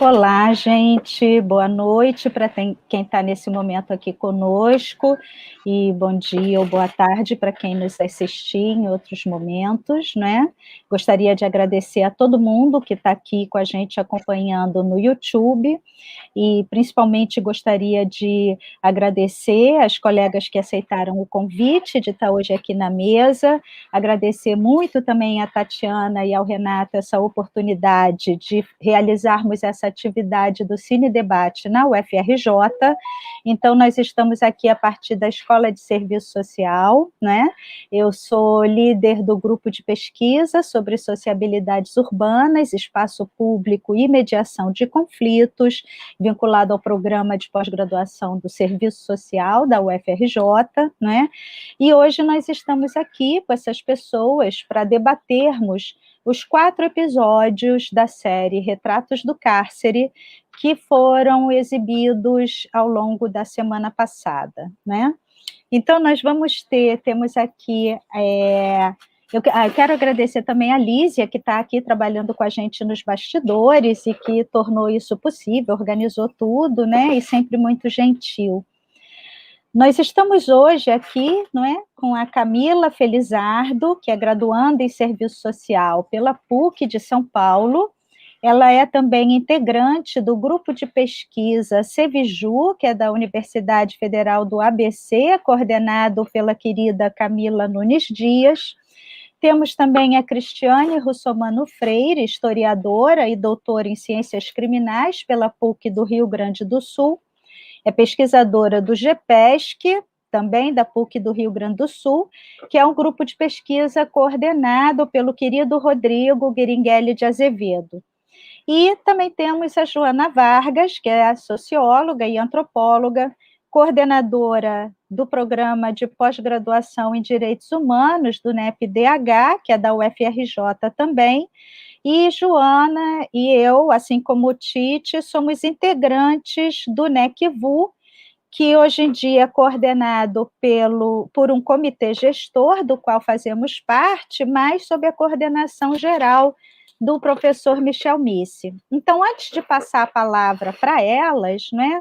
Olá, gente, boa noite para quem está nesse momento aqui conosco, e bom dia ou boa tarde para quem nos assistir em outros momentos, né? Gostaria de agradecer a todo mundo que está aqui com a gente acompanhando no YouTube, e principalmente gostaria de agradecer às colegas que aceitaram o convite de estar hoje aqui na mesa, agradecer muito também à Tatiana e ao Renato essa oportunidade de realizarmos essa atividade do Cine Debate na UFRJ. Então, nós estamos aqui a partir da Escola de Serviço Social, né? Eu sou líder do grupo de pesquisa sobre sociabilidades urbanas, espaço público e mediação de conflitos, vinculado ao programa de pós-graduação do Serviço Social da UFRJ, né? E hoje nós estamos aqui com essas pessoas para debatermos os 4 episódios da série Retratos do Cárcere, que foram exibidos ao longo da semana passada, né? Então, nós temos aqui... Eu quero agradecer também a Lísia, que está aqui trabalhando com a gente nos bastidores e que tornou isso possível, organizou tudo, né? E sempre muito gentil. Nós estamos hoje aqui, não é, com a Camila Felizardo, que é graduanda em Serviço Social pela PUC de São Paulo. Ela é também integrante do grupo de pesquisa Ceviju, que é da Universidade Federal do ABC, coordenado pela querida Camila Nunes Dias. Temos também a Cristiane Russomano Freire, historiadora e doutora em Ciências Criminais pela PUC do Rio Grande do Sul. É pesquisadora do GPESC, também da PUC do Rio Grande do Sul, que é um grupo de pesquisa coordenado pelo querido Rodrigo Guiringuelli de Azevedo. E também temos a Joana Vargas, que é socióloga e antropóloga, coordenadora do programa de pós-graduação em Direitos Humanos do NEP-DH, que é da UFRJ também, e Joana e eu, assim como o Tite, somos integrantes do NECVU, que hoje em dia é coordenado por um comitê gestor, do qual fazemos parte, mas sob a coordenação geral do professor Michel Misse. Então, antes de passar a palavra para elas, né,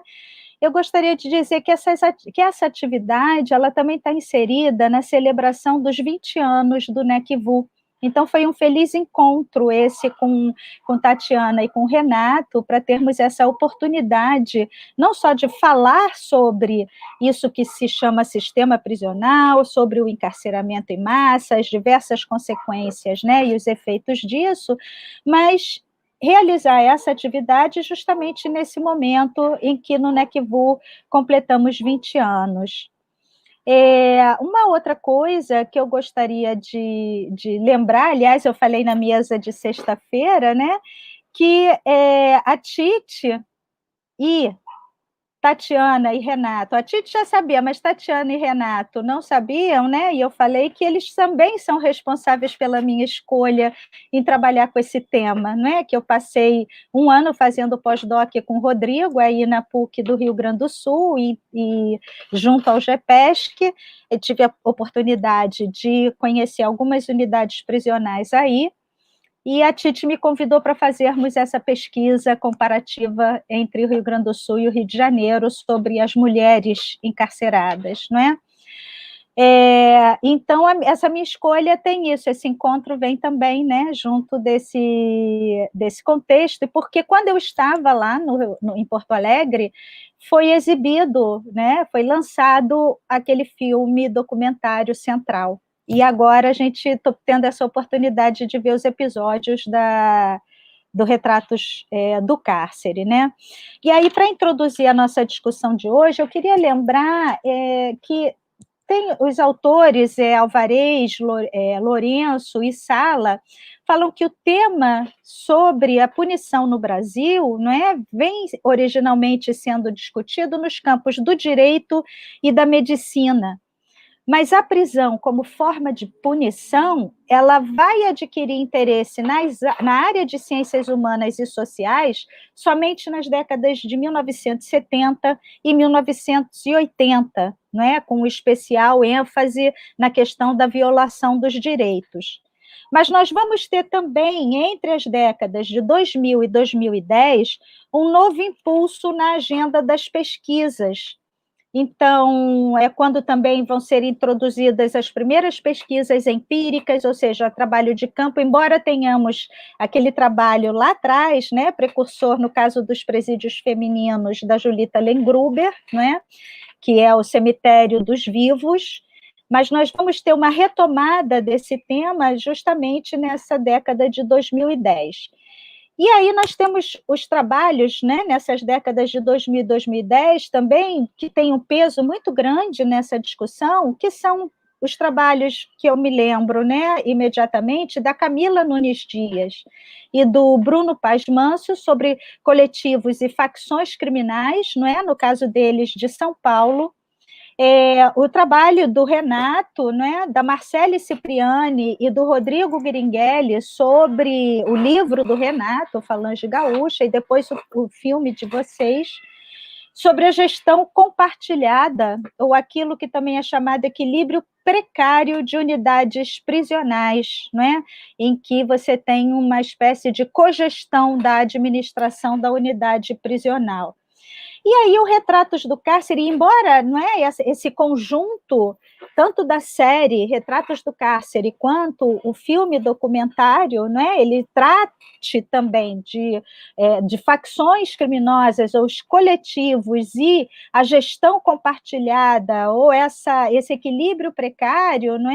eu gostaria de dizer que essa atividade ela também está inserida na celebração dos 20 anos do NECVU. Então, foi um feliz encontro esse com Tatiana e com Renato, para termos essa oportunidade, não só de falar sobre isso que se chama sistema prisional, sobre o encarceramento em massa, as diversas consequências, né, e os efeitos disso, mas realizar essa atividade justamente nesse momento em que no NECVU completamos 20 anos. Uma outra coisa que eu gostaria de lembrar, aliás, eu falei na mesa de sexta-feira, né, que a Tite e Tatiana e Renato, a Tite já sabia, mas Tatiana e Renato não sabiam, né? E eu falei que eles também são responsáveis pela minha escolha em trabalhar com esse tema, né? Que eu passei um ano fazendo pós-doc com o Rodrigo, aí na PUC do Rio Grande do Sul, e junto ao GPESC, eu tive a oportunidade de conhecer algumas unidades prisionais aí, e a Tite me convidou para fazermos essa pesquisa comparativa entre o Rio Grande do Sul e o Rio de Janeiro sobre as mulheres encarceradas, não é? Então, essa minha escolha tem isso, esse encontro vem também, né, junto desse contexto, porque quando eu estava lá em Porto Alegre, foi exibido, né, foi lançado aquele filme documentário Central, e agora a gente está tendo essa oportunidade de ver os episódios do Retratos do Cárcere, né? E aí, para introduzir a nossa discussão de hoje, eu queria lembrar que tem os autores, Alvarez, Lourenço e Sala, falam que o tema sobre a punição no Brasil, não é, vem originalmente sendo discutido nos campos do direito e da medicina, mas a prisão, como forma de punição, ela vai adquirir interesse na área de ciências humanas e sociais somente nas décadas de 1970 e 1980, não é? Com especial ênfase na questão da violação dos direitos. Mas nós vamos ter também, entre as décadas de 2000 e 2010, um novo impulso na agenda das pesquisas. Então, é quando também vão ser introduzidas as primeiras pesquisas empíricas, ou seja, trabalho de campo, embora tenhamos aquele trabalho lá atrás, né, precursor, no caso dos presídios femininos, da Julita Lengruber, né, que é o cemitério dos vivos, mas nós vamos ter uma retomada desse tema justamente nessa década de 2010. E aí nós temos os trabalhos, né, nessas décadas de 2000 e 2010 também, que tem um peso muito grande nessa discussão, que são os trabalhos que eu me lembro, né, imediatamente, da Camila Nunes Dias e do Bruno Paz Manso, sobre coletivos e facções criminais, não é? No caso deles, de São Paulo. O trabalho do Renato, né, da Marcele Cipriani e do Rodrigo Guiringhelli sobre o livro do Renato, Falange Gaúcha, e depois o filme de vocês, sobre a gestão compartilhada, ou aquilo que também é chamado equilíbrio precário de unidades prisionais, não é? Em que você tem uma espécie de cogestão da administração da unidade prisional. E aí o Retratos do Cárcere, embora não é esse conjunto, tanto da série Retratos do Cárcere, quanto o filme documentário, não é, ele trate também de facções criminosas, ou os coletivos, e a gestão compartilhada, ou esse equilíbrio precário, não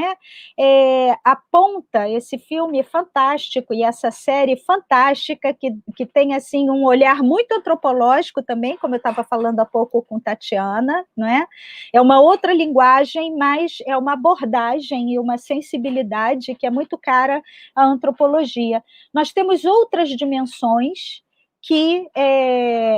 aponta esse filme fantástico e essa série fantástica, que tem assim, um olhar muito antropológico também, como eu estava falando há pouco com Tatiana, não é? É uma outra linguagem, mas é uma abordagem e uma sensibilidade que é muito cara à antropologia. Nós temos outras dimensões que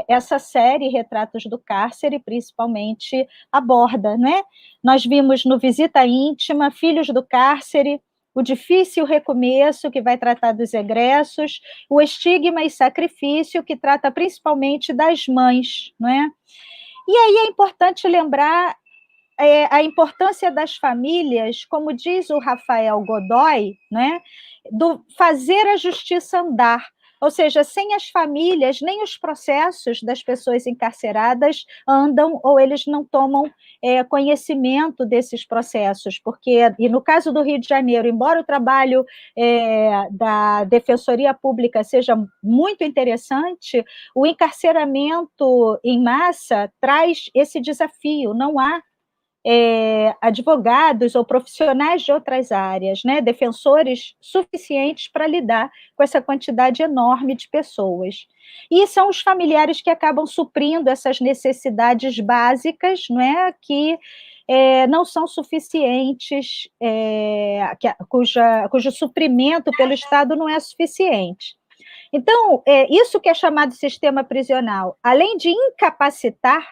essa série, Retratos do Cárcere, principalmente, aborda, né? Nós vimos no Visita Íntima, Filhos do Cárcere, o difícil recomeço, que vai tratar dos egressos, o estigma e sacrifício, que trata principalmente das mães, não é? E aí é importante lembrar a importância das famílias, como diz o Rafael Godoy, né, do fazer a justiça andar. Ou seja, sem as famílias, nem os processos das pessoas encarceradas andam, ou eles não tomam conhecimento desses processos, porque, e no caso do Rio de Janeiro, embora o trabalho da Defensoria Pública seja muito interessante, o encarceramento em massa traz esse desafio, não há advogados ou profissionais de outras áreas, né, defensores suficientes para lidar com essa quantidade enorme de pessoas. E são os familiares que acabam suprindo essas necessidades básicas, não é, que não são suficientes, cujo suprimento pelo Estado não é suficiente. Então, isso que é chamado sistema prisional, além de incapacitar,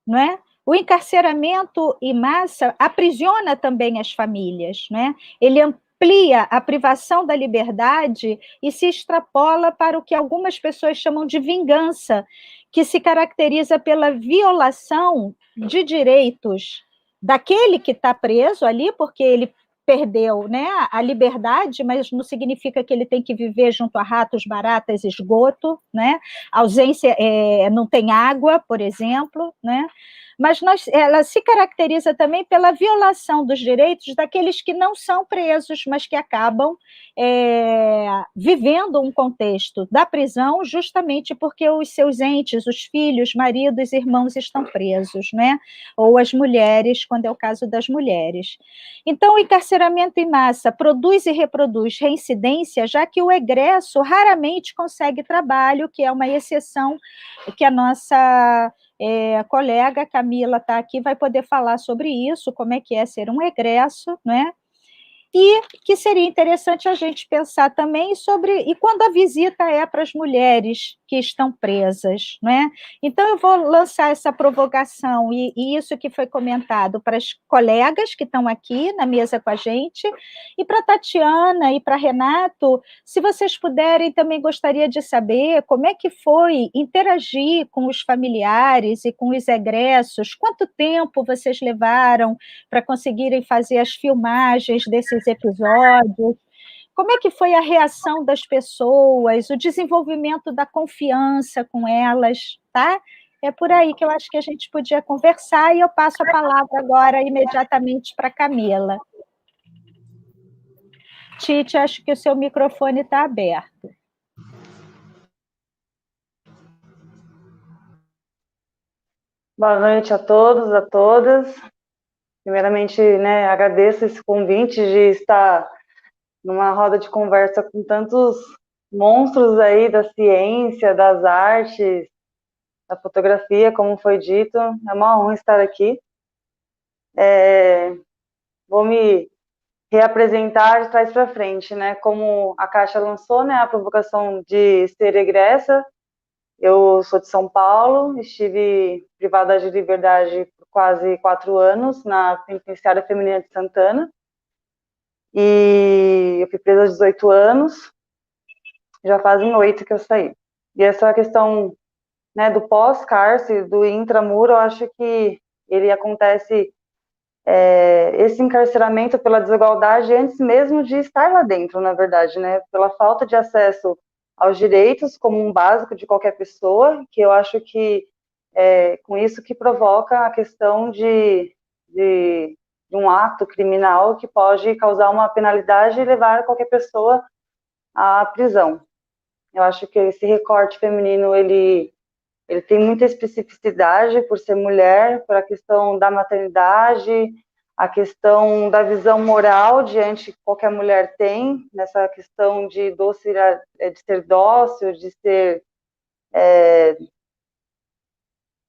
não é? O encarceramento em massa aprisiona também as famílias, né? Ele amplia a privação da liberdade e se extrapola para o que algumas pessoas chamam de vingança, que se caracteriza pela violação de direitos daquele que está preso ali, porque ele perdeu, né, a liberdade, mas não significa que ele tem que viver junto a ratos, baratas, esgoto, né? Ausência, não tem água, por exemplo, né? Mas ela se caracteriza também pela violação dos direitos daqueles que não são presos, mas que acabam vivendo um contexto da prisão justamente porque os seus entes, os filhos, maridos, irmãos estão presos, né? Ou as mulheres, quando é o caso das mulheres. Então, o encarceramento em massa produz e reproduz reincidência, já que o egresso raramente consegue trabalho, que é uma exceção que a nossa a colega Camila está aqui, vai poder falar sobre isso, como é que é ser um egresso, né? E que seria interessante a gente pensar também sobre, e quando a visita é para as mulheres que estão presas, né? Então, eu vou lançar essa provocação, e isso que foi comentado para as colegas que estão aqui na mesa com a gente, e para a Tatiana e para Renato, se vocês puderem, também gostaria de saber como é que foi interagir com os familiares e com os egressos, quanto tempo vocês levaram para conseguirem fazer as filmagens desses episódios, como é que foi a reação das pessoas, o desenvolvimento da confiança com elas, tá? É por aí que eu acho que a gente podia conversar, e eu passo a palavra agora imediatamente para a Camila. Tite, acho que o seu microfone está aberto. Boa noite a todos, a todas. Primeiramente, né, agradeço esse convite de estar numa roda de conversa com tantos monstros aí da ciência, das artes, da fotografia, como foi dito. É uma honra estar aqui. Vou me reapresentar de trás para frente, né? Como a Kátia lançou, né, a provocação de ser egressa. Eu sou de São Paulo, estive privada de liberdade por quase 4 anos na Penitenciária Feminina de Santana. E eu fui presa aos 18 anos, já fazem 8 que eu saí. E essa questão, né, do pós-cárcere, do intramuro, eu acho que ele acontece, esse encarceramento pela desigualdade antes mesmo de estar lá dentro, na verdade, né, pela falta de acesso aos direitos como um básico de qualquer pessoa, que eu acho que com isso que provoca a questão de um ato criminal que pode causar uma penalidade e levar qualquer pessoa à prisão. Eu acho que esse recorte feminino, ele tem muita especificidade por ser mulher, por a questão da maternidade, a questão da visão moral diante que qualquer mulher tem, nessa questão de ser dócil, de ser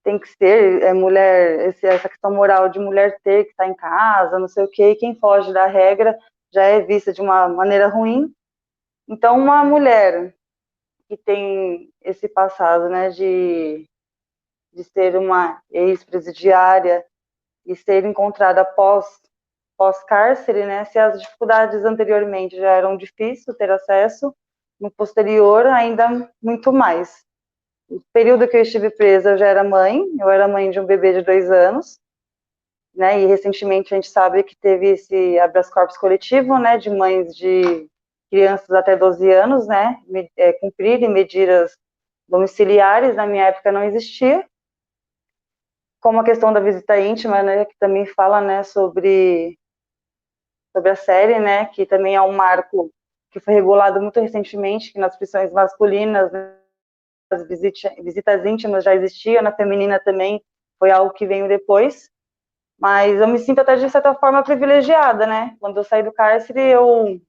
tem que ser mulher, essa questão moral de mulher ter que estar em casa, não sei o quê, e quem foge da regra já é vista de uma maneira ruim. Então, uma mulher que tem esse passado, né, de ser uma ex-presidiária e ser encontrada pós-cárcere, né, se as dificuldades anteriormente já eram difíceis ter acesso, no posterior ainda muito mais. No período que eu estive presa, eu já era mãe, eu era mãe de um bebê de 2 anos, né, e recentemente a gente sabe que teve esse habeas corpus coletivo, né, de mães de crianças até 12 anos, né, cumprirem medidas domiciliares, na minha época não existia, como a questão da visita íntima, né, que também fala, né, sobre a série, né, que também é um marco que foi regulado muito recentemente, que nas prisões masculinas, né, as visitas íntimas já existiam, na feminina também foi algo que veio depois, mas eu me sinto até de certa forma privilegiada, né, quando eu saí do cárcere eu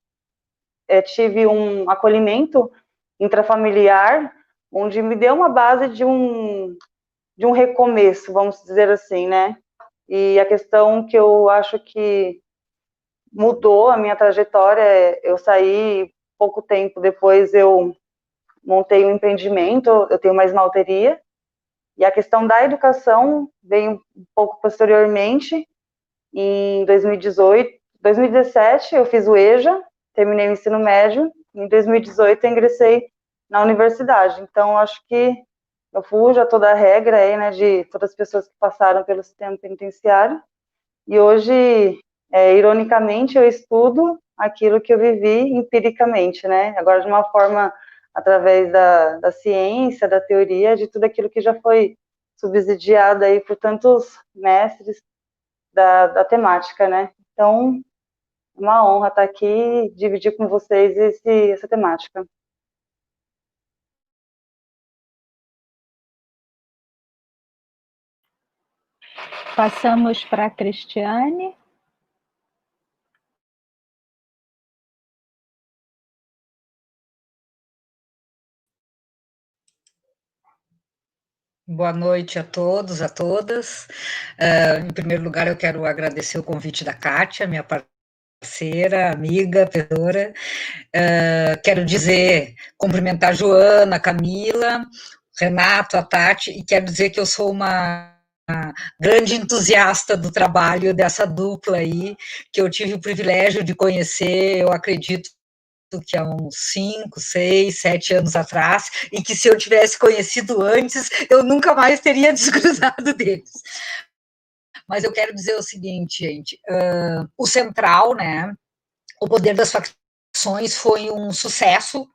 tive um acolhimento intrafamiliar, onde me deu uma base de um recomeço, vamos dizer assim, né, e a questão que eu acho que mudou a minha trajetória, eu saí pouco tempo depois, eu montei um empreendimento, eu tenho uma esmalteria, e a questão da educação veio um pouco posteriormente, em 2017 eu fiz o EJA, terminei o ensino médio, em 2018 eu ingressei na universidade, então acho que eu fujo a toda a regra aí, né, de todas as pessoas que passaram pelo sistema penitenciário, e hoje, ironicamente, eu estudo aquilo que eu vivi empiricamente, né, agora de uma forma através da ciência, da teoria, de tudo aquilo que já foi subsidiado aí por tantos mestres da temática, né? Então, é uma honra estar aqui e dividir com vocês essa temática. Passamos para a Cristiane. Boa noite a todos, a todas. Em primeiro lugar, eu quero agradecer o convite da Kátia, minha parceira, amiga, pessoa. Quero cumprimentar a Joana, a Camila, Renato, a Tati, e quero dizer que eu sou uma grande entusiasta do trabalho dessa dupla aí, que eu tive o privilégio de conhecer, eu acredito que há uns 5, 6, 7 anos atrás, e que se eu tivesse conhecido antes, eu nunca mais teria desgrudado deles. Mas eu quero dizer o seguinte, gente, o central, né, o poder das facções foi um sucesso,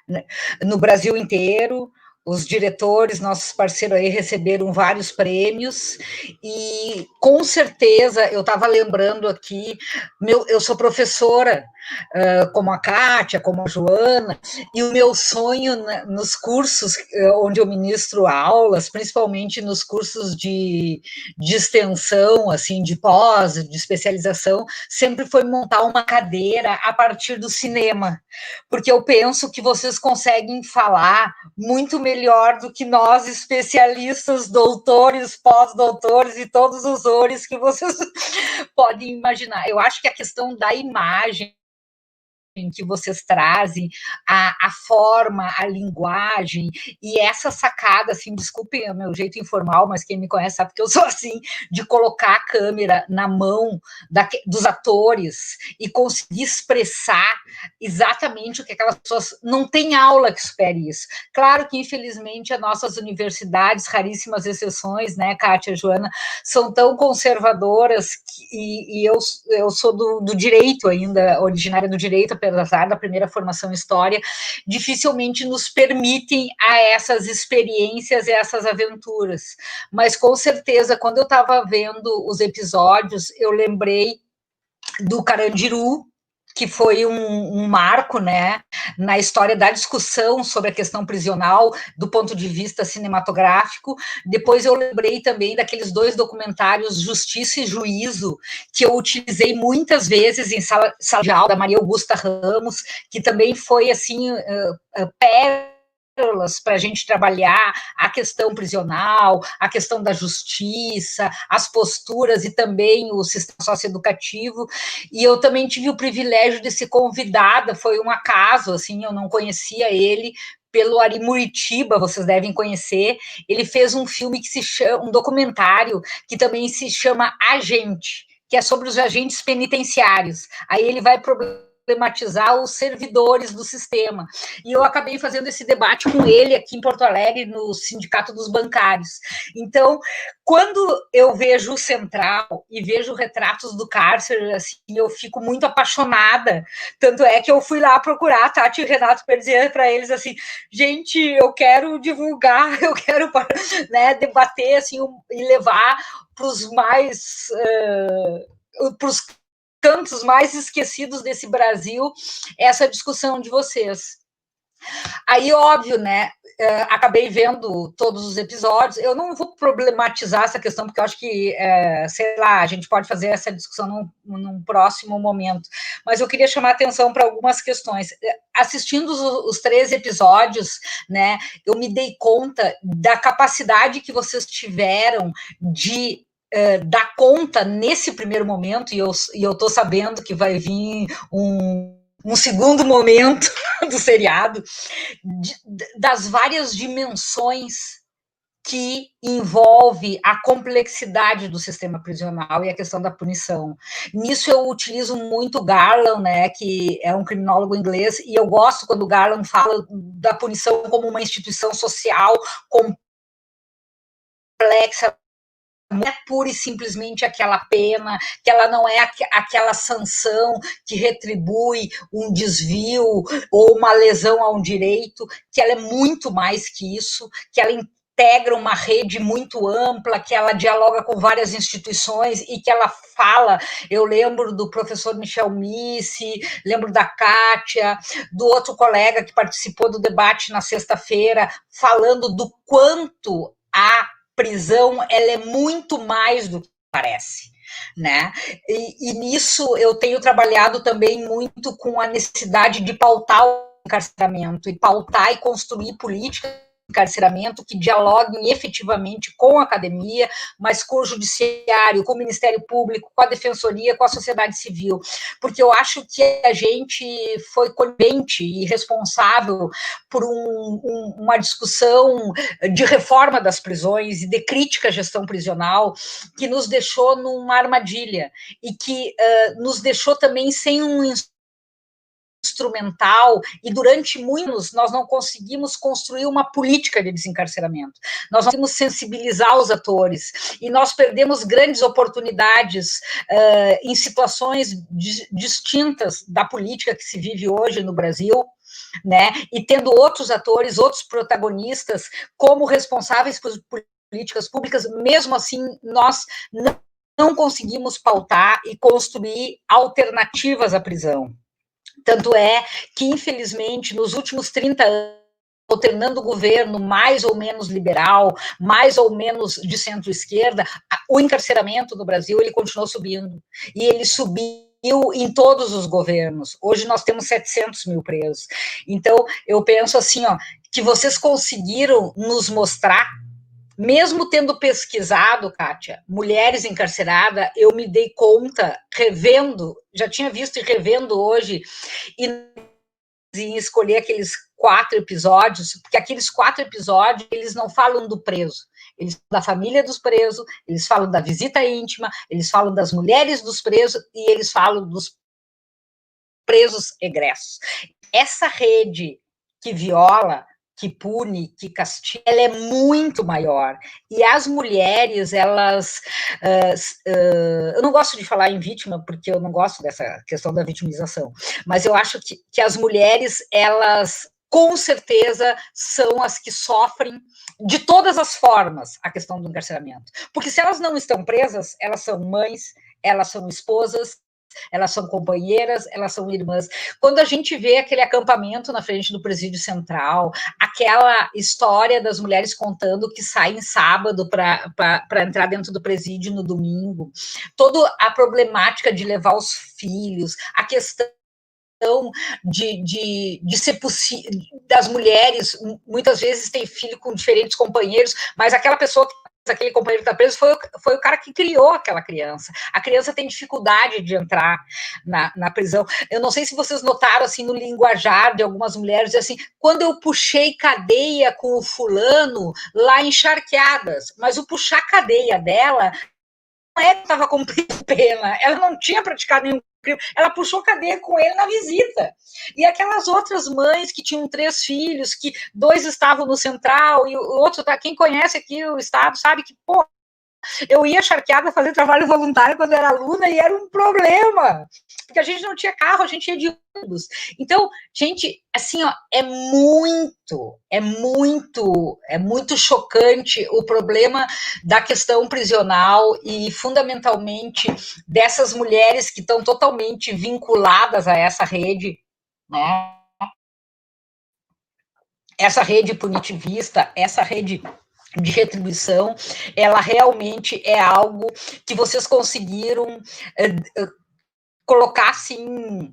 né, no Brasil inteiro. Os diretores, nossos parceiros aí, receberam vários prêmios, e com certeza, eu estava lembrando aqui, eu sou professora, como a Kátia, como a Joana, e o meu sonho nos cursos onde eu ministro aulas, principalmente nos cursos de extensão, assim, de pós, de especialização, sempre foi montar uma cadeira a partir do cinema, porque eu penso que vocês conseguem falar muito melhor do que nós, especialistas, doutores, pós-doutores e todos os ores que vocês podem imaginar. Eu acho que a questão da imagem que vocês trazem, a forma, a linguagem, e essa sacada, assim, desculpem o meu jeito informal, mas quem me conhece sabe que eu sou assim, de colocar a câmera na mão dos atores e conseguir expressar exatamente o que aquelas pessoas... Não tem aula que supere isso. Claro que, infelizmente, as nossas universidades, raríssimas exceções, né, Kátia, Joana, são tão conservadoras, e eu sou do direito ainda, originária do direito, apesar da primeira formação em história, dificilmente nos permitem a essas experiências e essas aventuras. Mas, com certeza, quando eu estava vendo os episódios, eu lembrei do Carandiru, que foi um marco, né, na história da discussão sobre a questão prisional do ponto de vista cinematográfico. Depois eu lembrei também daqueles 2 documentários, Justiça e Juízo, que eu utilizei muitas vezes em sala de aula, da Maria Augusta Ramos, que também foi, assim, para a gente trabalhar a questão prisional, a questão da justiça, as posturas e também o sistema socioeducativo. E eu também tive o privilégio de ser convidada, foi um acaso, assim, eu não conhecia ele, pelo Ari Muritiba, vocês devem conhecer. Ele fez um filme que se chama, um documentário que também se chama Agente, que é sobre os agentes penitenciários. Aí ele vai problematizar os servidores do sistema. E eu acabei fazendo esse debate com ele aqui em Porto Alegre, no Sindicato dos Bancários. Então, quando eu vejo o Central e vejo retratos do cárcere, assim, eu fico muito apaixonada. Tanto é que eu fui lá procurar a Tati e o Renato para dizer para eles assim, gente, eu quero divulgar, eu quero, né, debater assim, e levar para os mais... para os cantos mais esquecidos desse Brasil, essa discussão de vocês. Aí, óbvio, né, acabei vendo todos os episódios, eu não vou problematizar essa questão, porque eu acho que, sei lá, a gente pode fazer essa discussão num próximo momento, mas eu queria chamar a atenção para algumas questões. Assistindo os 3 episódios, né, eu me dei conta da capacidade que vocês tiveram de dar conta nesse primeiro momento, e eu estou sabendo que vai vir um segundo momento do seriado, das várias dimensões que envolve a complexidade do sistema prisional e a questão da punição. Nisso eu utilizo muito Garland, né, que é um criminólogo inglês, e eu gosto quando Garland fala da punição como uma instituição social complexa, não é pura e simplesmente aquela pena, que ela não é aquela sanção que retribui um desvio ou uma lesão a um direito, que ela é muito mais que isso, que ela integra uma rede muito ampla, que ela dialoga com várias instituições e que ela fala, eu lembro do professor Michel Missi, lembro da Kátia, do outro colega que participou do debate na sexta-feira, falando do quanto a prisão, ela é muito mais do que parece, né? E nisso eu tenho trabalhado também muito com a necessidade de pautar o encarceramento, e pautar e construir políticas encarceramento que dialoguem efetivamente com a academia, mas com o judiciário, com o Ministério Público, com a Defensoria, com a sociedade civil, porque eu acho que a gente foi conivente e responsável por uma discussão de reforma das prisões e de crítica à gestão prisional que nos deixou numa armadilha e que nos deixou também sem um instrumento instrumental, e durante muitos nós não conseguimos construir uma política de desencarceramento, nós não conseguimos sensibilizar os atores, e nós perdemos grandes oportunidades em situações distintas da política que se vive hoje no Brasil, né, e tendo outros atores, outros protagonistas como responsáveis por políticas públicas, mesmo assim nós não conseguimos pautar e construir alternativas à prisão. Tanto é que, infelizmente, nos últimos 30 anos, alternando o governo mais ou menos liberal, mais ou menos de centro-esquerda, o encarceramento no Brasil ele continuou subindo. E ele subiu em todos os governos. Hoje nós temos 700 mil presos. Então, eu penso assim, ó, que vocês conseguiram nos mostrar, mesmo tendo pesquisado, Kátia, mulheres encarceradas, eu me dei conta, revendo, já tinha visto e revendo hoje, e em escolher aqueles 4 episódios, porque aqueles 4 episódios, eles não falam do preso, eles falam da família dos presos, eles falam da visita íntima, eles falam das mulheres dos presos, e eles falam dos presos egressos. Essa rede que viola, que pune, que castiga, ela é muito maior. E as mulheres, elas... eu não gosto de falar em vítima, porque eu não gosto dessa questão da vitimização, mas eu acho que as mulheres, elas, com certeza, são as que sofrem de todas as formas a questão do encarceramento. Porque se elas não estão presas, elas são mães, elas são esposas, elas são companheiras, elas são irmãs. Quando a gente vê aquele acampamento na frente do presídio central, aquela história das mulheres contando que saem sábado para entrar dentro do presídio no domingo, toda a problemática de levar os filhos, a questão de ser possível, das mulheres, muitas vezes tem filho com diferentes companheiros, mas aquela pessoa aquele companheiro que está preso foi o cara que criou aquela criança. A criança tem dificuldade de entrar na prisão. Eu não sei se vocês notaram, assim, no linguajar de algumas mulheres, assim, quando eu puxei cadeia com o fulano lá em Charqueadas, mas o puxar cadeia dela não é que estava cumprindo pena, ela não tinha praticado nenhum crime, ela puxou cadeia com ele na visita. E aquelas outras mães que tinham 3 filhos, que 2 estavam no central e o outro, quem conhece aqui o estado sabe que, pô, eu ia Charqueada fazer trabalho voluntário quando era aluna e era um problema, porque a gente não tinha carro, a gente ia de ônibus. Então, gente, assim, ó, é muito chocante o problema da questão prisional e, fundamentalmente, dessas mulheres que estão totalmente vinculadas a essa rede, né? Essa rede punitivista, essa rede de retribuição, ela realmente é algo que vocês conseguiram colocar, assim,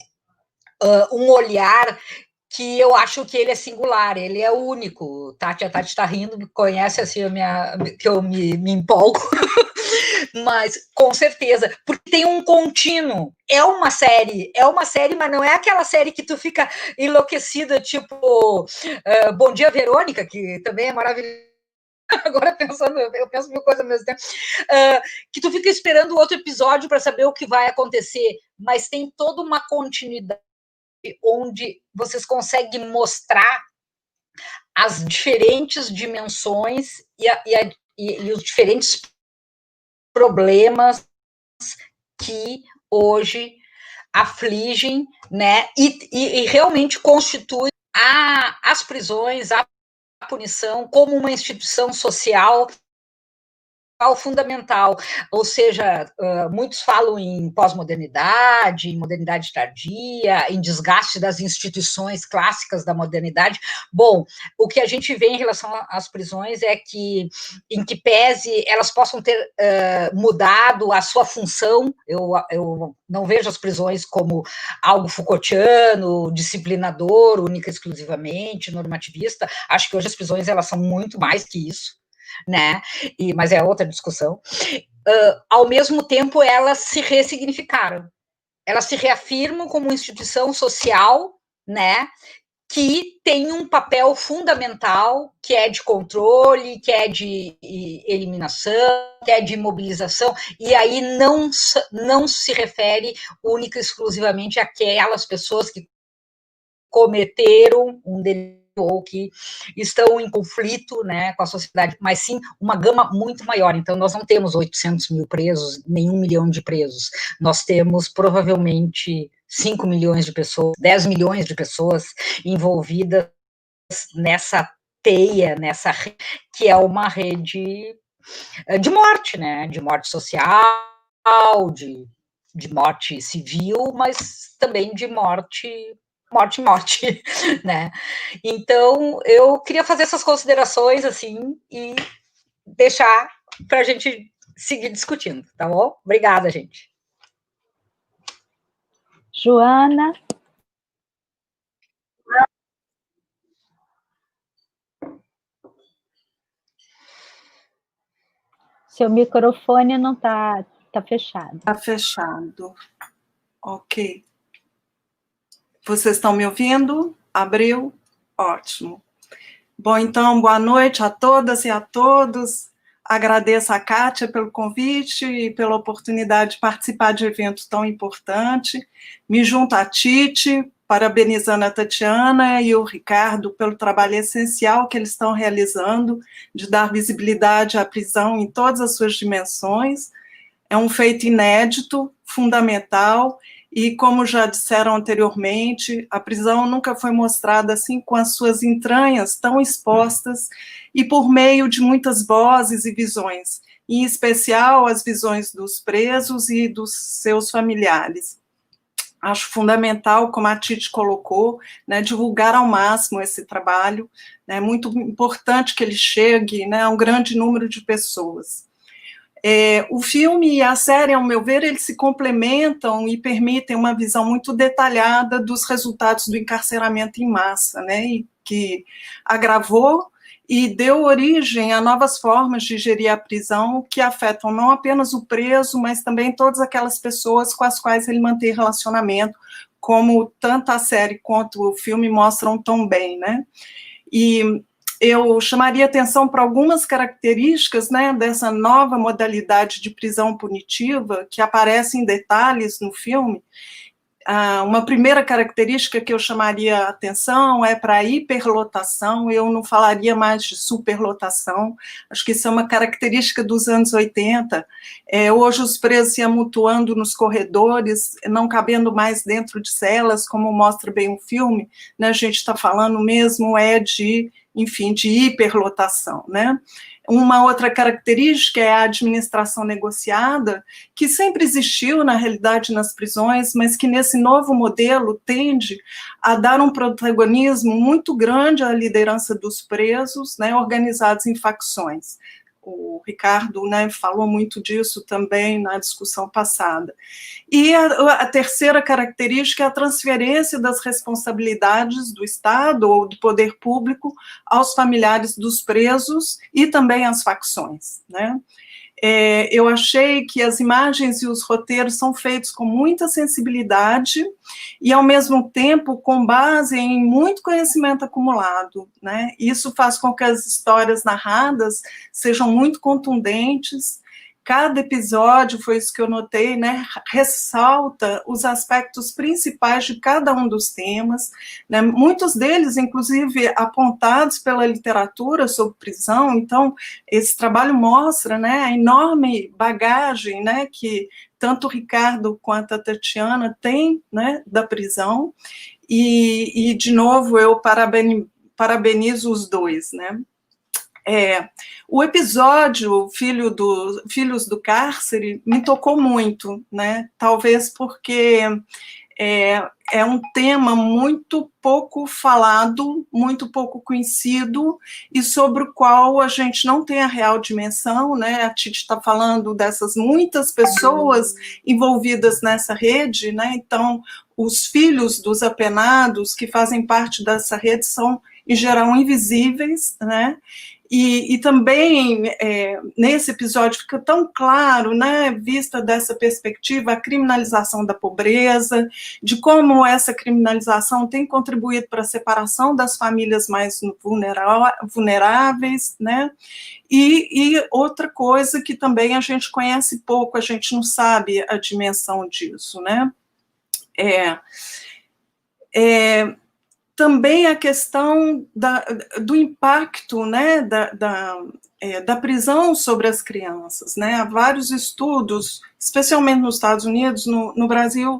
um olhar que eu acho que ele é singular, ele é único. Tati, a Tati está rindo, conhece assim que eu me empolgo, mas com certeza, porque tem um contínuo. É uma série, mas não é aquela série que tu fica enlouquecida, tipo Bom Dia, Verônica, que também é maravilhosa. Agora pensando, eu penso mil coisas ao mesmo tempo, que tu fica esperando o outro episódio para saber o que vai acontecer, mas tem toda uma continuidade onde vocês conseguem mostrar as diferentes dimensões e os diferentes problemas que hoje afligem, né, e realmente constituem as prisões, a punição como uma instituição social fundamental, ou seja, muitos falam em pós-modernidade, em modernidade tardia, em desgaste das instituições clássicas da modernidade. Bom, o que a gente vê em relação às prisões é que, em que pese elas possam ter mudado a sua função, eu não vejo as prisões como algo Foucaultiano, disciplinador, única e exclusivamente, normativista. Acho que hoje as prisões elas são muito mais que isso, né? Mas é outra discussão. Ao mesmo tempo, elas se ressignificaram, elas se reafirmam como instituição social, né? Que tem um papel fundamental, que é de controle, que é de eliminação, que é de mobilização, e aí não se refere única e exclusivamente àquelas pessoas que cometeram um delito ou que estão em conflito, né, com a sociedade, mas sim uma gama muito maior. Então, nós não temos 800 mil presos, nem 1 milhão de presos. Nós temos, provavelmente, 5 milhões de pessoas, 10 milhões de pessoas envolvidas nessa teia, que é uma rede de morte, né, de morte social, de morte civil, mas também de morte, né? Então, eu queria fazer essas considerações, assim, e deixar para a gente seguir discutindo, tá bom? Obrigada, gente. Joana? Seu microfone não está fechado. Está fechado. Ok. Vocês estão me ouvindo? Abriu? Ótimo. Bom, então, boa noite a todas e a todos. Agradeço a Kátia pelo convite e pela oportunidade de participar de um evento tão importante. Me junto à Tite, parabenizando a Tatiana e o Ricardo pelo trabalho essencial que eles estão realizando, de dar visibilidade à prisão em todas as suas dimensões. É um feito inédito, fundamental, e como já disseram anteriormente, a prisão nunca foi mostrada assim, com as suas entranhas tão expostas, e por meio de muitas vozes e visões, em especial as visões dos presos e dos seus familiares. Acho fundamental, como a Tite colocou, né, divulgar ao máximo esse trabalho, é muito importante que ele chegue, né, a um grande número de pessoas. O filme e a série, ao meu ver, eles se complementam e permitem uma visão muito detalhada dos resultados do encarceramento em massa, né, e que agravou e deu origem a novas formas de gerir a prisão que afetam não apenas o preso, mas também todas aquelas pessoas com as quais ele mantém relacionamento, como tanto a série quanto o filme mostram tão bem, né, e eu chamaria atenção para algumas características, né, dessa nova modalidade de prisão punitiva, que aparece em detalhes no filme. Uma primeira característica que eu chamaria atenção é para a hiperlotação. Eu não falaria mais de superlotação, acho que isso é uma característica dos anos 80. Hoje os presos se amontoando nos corredores, não cabendo mais dentro de celas, como mostra bem o filme, né, a gente está falando mesmo de hiperlotação, né? Uma outra característica é a administração negociada, que sempre existiu, na realidade, nas prisões, mas que nesse novo modelo tende a dar um protagonismo muito grande à liderança dos presos, né, organizados em facções. O Ricardo, né, falou muito disso também na discussão passada. E a terceira característica é a transferência das responsabilidades do Estado ou do poder público aos familiares dos presos e também às facções, né? Eu achei que as imagens e os roteiros são feitos com muita sensibilidade e, ao mesmo tempo, com base em muito conhecimento acumulado, né? Isso faz com que as histórias narradas sejam muito contundentes. Cada episódio, foi isso que eu notei, né, ressalta os aspectos principais de cada um dos temas, né, muitos deles, inclusive, apontados pela literatura sobre prisão. Então, esse trabalho mostra, né, a enorme bagagem, né, que tanto o Ricardo quanto a Tatiana têm, né, da prisão, e de novo, eu parabenizo os dois, né. O episódio Filhos do Cárcere me tocou muito, né? Talvez porque é um tema muito pouco falado, muito pouco conhecido, e sobre o qual a gente não tem a real dimensão, né? A Titi está falando dessas muitas pessoas envolvidas nessa rede, né? Então, os filhos dos apenados que fazem parte dessa rede são, em geral, invisíveis, né? E também, nesse episódio, fica tão claro, né, vista dessa perspectiva, a criminalização da pobreza, de como essa criminalização tem contribuído para a separação das famílias mais vulneráveis, né, e outra coisa que também a gente conhece pouco, a gente não sabe a dimensão disso, né. também a questão do impacto, né, da prisão sobre as crianças, né? Há vários estudos, especialmente nos Estados Unidos, no Brasil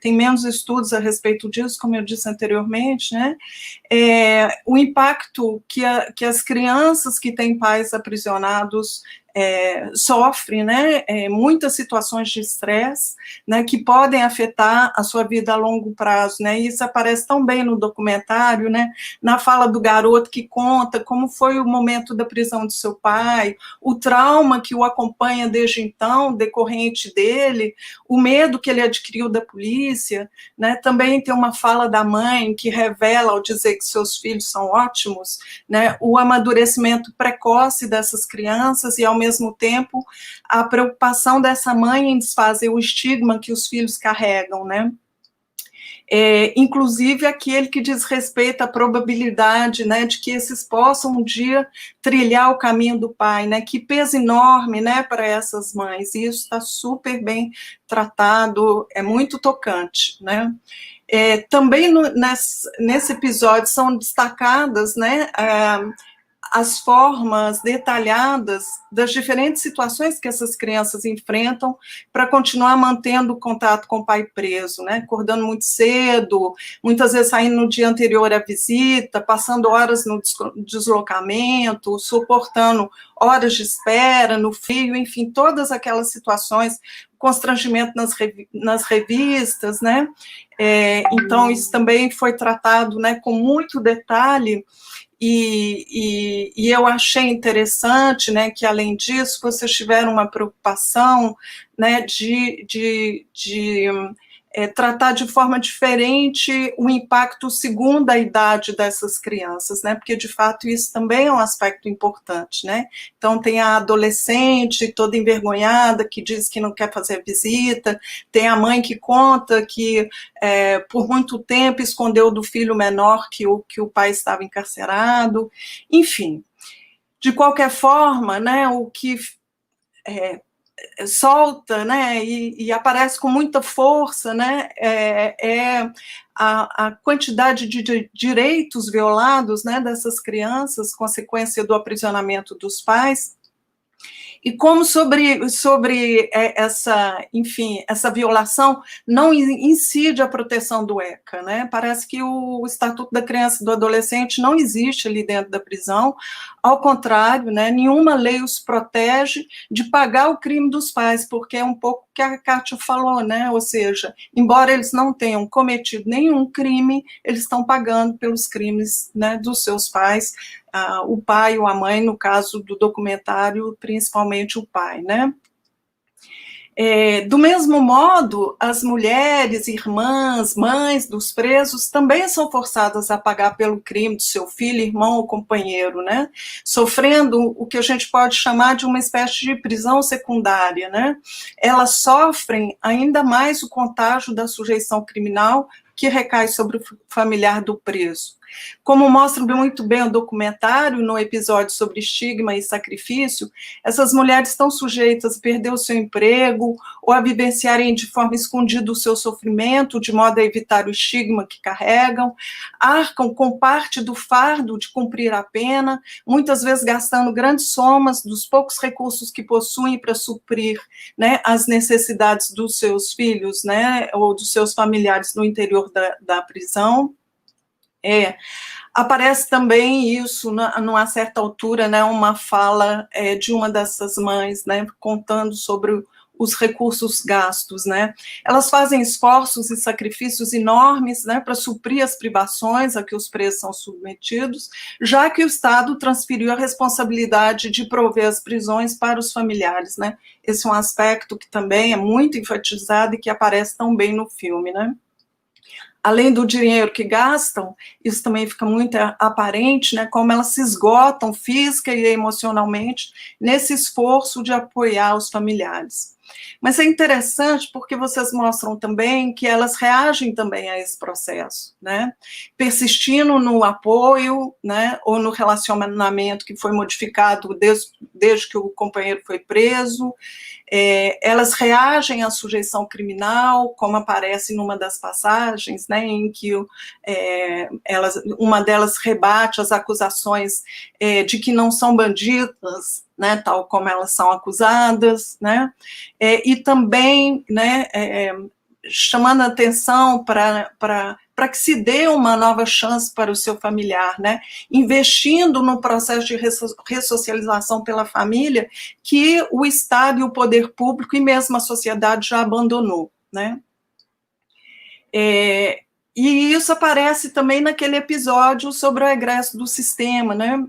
tem menos estudos a respeito disso, como eu disse anteriormente, né? O impacto que as crianças que têm pais aprisionados sofrem, né? Muitas situações de estresse, né? Que podem afetar a sua vida a longo prazo, né? E isso aparece tão bem no documentário, né? Na fala do garoto que conta como foi o momento da prisão de seu pai, o trauma que o acompanha desde então, decorrente dele, o medo que ele adquiriu da polícia, né? Também tem uma fala da mãe que revela, ao dizer que seus filhos são ótimos, né? O amadurecimento precoce dessas crianças e, ao mesmo tempo, a preocupação dessa mãe em desfazer o estigma que os filhos carregam, né? Inclusive aquele que diz respeito à probabilidade, né, de que esses possam um dia trilhar o caminho do pai, né? Que peso enorme, né, para essas mães. E isso está super bem tratado, é muito tocante, né? Também nesse episódio são destacadas, né, as formas detalhadas das diferentes situações que essas crianças enfrentam para continuar mantendo o contato com o pai preso, né? Acordando muito cedo, muitas vezes saindo no dia anterior à visita, passando horas no deslocamento, suportando horas de espera, no frio, enfim, todas aquelas situações, constrangimento nas revistas, né? Então, isso também foi tratado, né, com muito detalhe. E eu achei interessante, né, que, além disso, vocês tiveram uma preocupação, né, de tratar de forma diferente o impacto segundo a idade dessas crianças, né, porque, de fato, isso também é um aspecto importante, né. Então, tem a adolescente toda envergonhada, que diz que não quer fazer a visita, tem a mãe que conta que, por muito tempo, escondeu do filho menor que o pai estava encarcerado, enfim. De qualquer forma, né, o que solta, né, e aparece com muita força, né, a quantidade de direitos violados, né, dessas crianças, consequência do aprisionamento dos pais, e como sobre essa, enfim, essa violação não incide a proteção do ECA, né? Parece que o Estatuto da Criança e do Adolescente não existe ali dentro da prisão, ao contrário, né? Nenhuma lei os protege de pagar o crime dos pais, porque é um pouco o que a Kátia falou, né? Ou seja, embora eles não tenham cometido nenhum crime, eles estão pagando pelos crimes, né, dos seus pais, o pai ou a mãe, no caso do documentário, principalmente o pai, né? Do mesmo modo, as mulheres, irmãs, mães dos presos também são forçadas a pagar pelo crime do seu filho, irmão ou companheiro, né? Sofrendo o que a gente pode chamar de uma espécie de prisão secundária, né? Elas sofrem ainda mais o contágio da sujeição criminal que recai sobre o familiar do preso. Como mostra muito bem o documentário, no episódio sobre estigma e sacrifício, essas mulheres estão sujeitas a perder o seu emprego ou a vivenciarem de forma escondida o seu sofrimento, de modo a evitar o estigma que carregam, arcam com parte do fardo de cumprir a pena, muitas vezes gastando grandes somas dos poucos recursos que possuem para suprir, né, as necessidades dos seus filhos, né, ou dos seus familiares no interior da prisão. Aparece também isso, numa certa altura, né, uma fala de uma dessas mães, né, contando sobre os recursos gastos, né. Elas fazem esforços e sacrifícios enormes, né, para suprir as privações a que os presos são submetidos, já que o Estado transferiu a responsabilidade de prover as prisões para os familiares, né. Esse é um aspecto que também é muito enfatizado e que aparece tão bem no filme, né. Além do dinheiro que gastam, isso também fica muito aparente, né, como elas se esgotam física e emocionalmente nesse esforço de apoiar os familiares. Mas é interessante porque vocês mostram também que elas reagem também a esse processo, né? Persistindo no apoio, né? Ou no relacionamento que foi modificado desde que o companheiro foi preso. Elas reagem à sujeição criminal, como aparece numa das passagens, né, em que uma delas rebate as acusações de que não são bandidas, né, tal como elas são acusadas, né, e também, né, chamando a atenção para que se dê uma nova chance para o seu familiar, né? Investindo no processo de ressocialização pela família que o Estado e o poder público e mesmo a sociedade já abandonou, né? E isso aparece também naquele episódio sobre o egresso do sistema, né?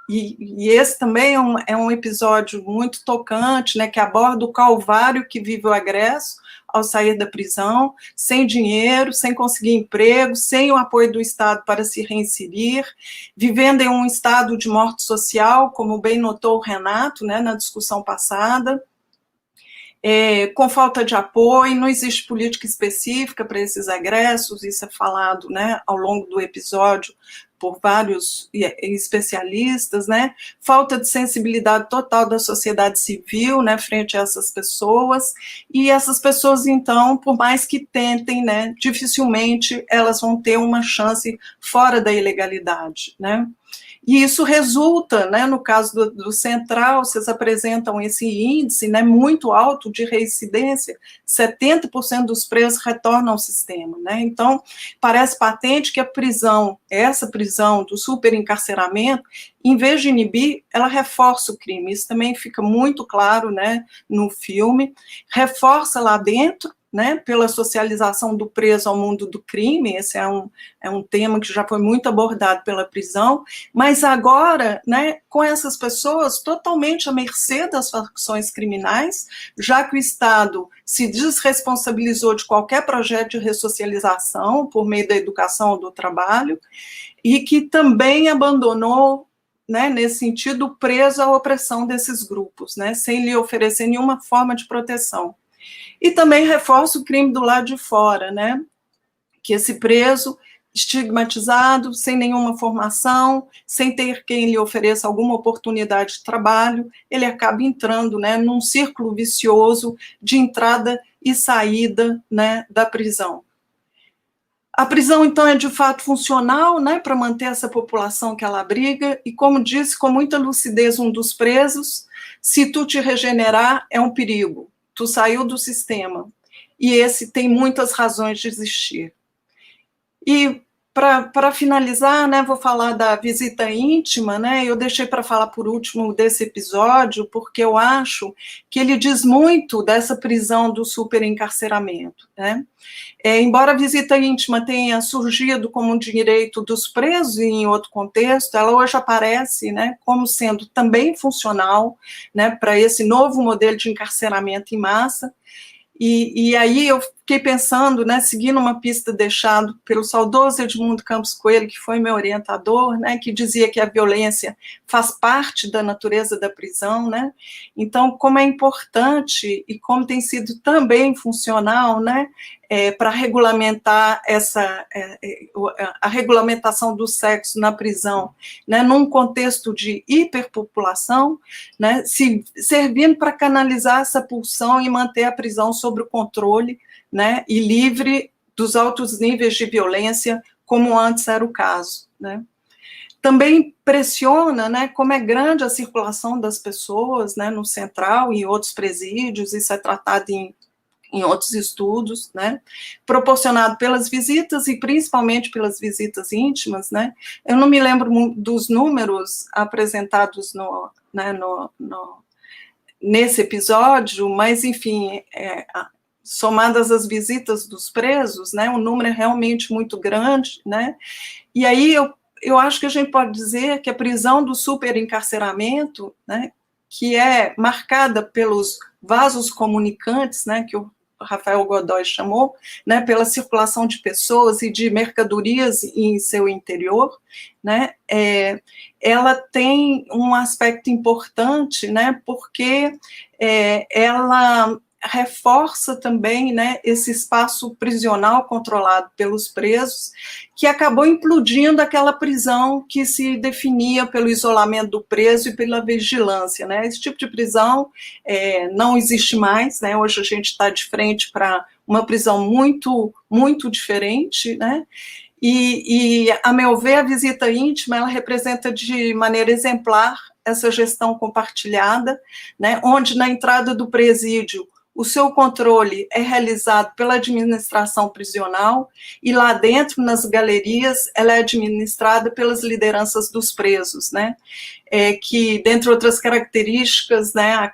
E esse também é um episódio muito tocante, né, que aborda o calvário que vive o egresso ao sair da prisão, sem dinheiro, sem conseguir emprego, sem o apoio do Estado para se reinserir, vivendo em um estado de morte social, como bem notou o Renato, né, na discussão passada, com falta de apoio, não existe política específica para esses egressos, isso é falado, né, ao longo do episódio por vários especialistas, né, falta de sensibilidade total da sociedade civil, né, frente a essas pessoas, e essas pessoas, então, por mais que tentem, né, dificilmente elas vão ter uma chance fora da ilegalidade, né. E isso resulta, né, no caso do Central, vocês apresentam esse índice, né, muito alto de reincidência, 70% dos presos retornam ao sistema, né, então parece patente que a prisão, essa prisão do superencarceramento, em vez de inibir, ela reforça o crime, isso também fica muito claro, né, no filme, reforça lá dentro, né, pela socialização do preso ao mundo do crime, esse é um tema que já foi muito abordado pela prisão, mas agora, né, com essas pessoas totalmente à mercê das facções criminais, já que o Estado se desresponsabilizou de qualquer projeto de ressocialização por meio da educação ou do trabalho, e que também abandonou, né, nesse sentido, preso à opressão desses grupos, né, sem lhe oferecer nenhuma forma de proteção. E também reforça o crime do lado de fora, né? Que esse preso, estigmatizado, sem nenhuma formação, sem ter quem lhe ofereça alguma oportunidade de trabalho, ele acaba entrando, né, num círculo vicioso de entrada e saída, né, da prisão. A prisão, então, é de fato funcional, né, para manter essa população que ela abriga, e como disse com muita lucidez um dos presos, se tu te regenerar, é um perigo. Tu saiu do sistema, e esse tem muitas razões de existir. E, para finalizar, né, vou falar da visita íntima, né, eu deixei para falar por último desse episódio, porque eu acho que ele diz muito dessa prisão do superencarceramento, né. Embora a visita íntima tenha surgido como um direito dos presos em outro contexto, ela hoje aparece, né, como sendo também funcional, né, para esse novo modelo de encarceramento em massa. E aí eu fiquei pensando, né, seguindo uma pista deixada pelo saudoso Edmundo Campos Coelho, que foi meu orientador, né, que dizia que a violência faz parte da natureza da prisão, né, então como é importante e como tem sido também funcional, né, para regulamentar a regulamentação do sexo na prisão, né, num contexto de hiperpopulação, né, servindo para canalizar essa pulsão e manter a prisão sob o controle, né, e livre dos altos níveis de violência, como antes era o caso, né. Também pressiona, né, como é grande a circulação das pessoas, né, no Central e em outros presídios, isso é tratado em outros estudos, né, proporcionado pelas visitas e principalmente pelas visitas íntimas, né, eu não me lembro dos números apresentados nesse episódio, mas, enfim, somadas as visitas dos presos, né, o número é realmente muito grande, né, e aí eu acho que a gente pode dizer que a prisão do superencarceramento, né, que é marcada pelos vasos comunicantes, né, que o Rafael Godoy chamou, né, pela circulação de pessoas e de mercadorias em seu interior, né, ela tem um aspecto importante, né, porque ela reforça também, né, esse espaço prisional controlado pelos presos, que acabou implodindo aquela prisão que se definia pelo isolamento do preso e pela vigilância, né? Esse tipo de prisão não existe mais, né? Hoje a gente está de frente para uma prisão muito, muito diferente, né? E, a meu ver, a visita íntima, ela representa de maneira exemplar essa gestão compartilhada, né? Onde na entrada do presídio o seu controle é realizado pela administração prisional e lá dentro, nas galerias, ela é administrada pelas lideranças dos presos, né? Que, dentre outras características, né,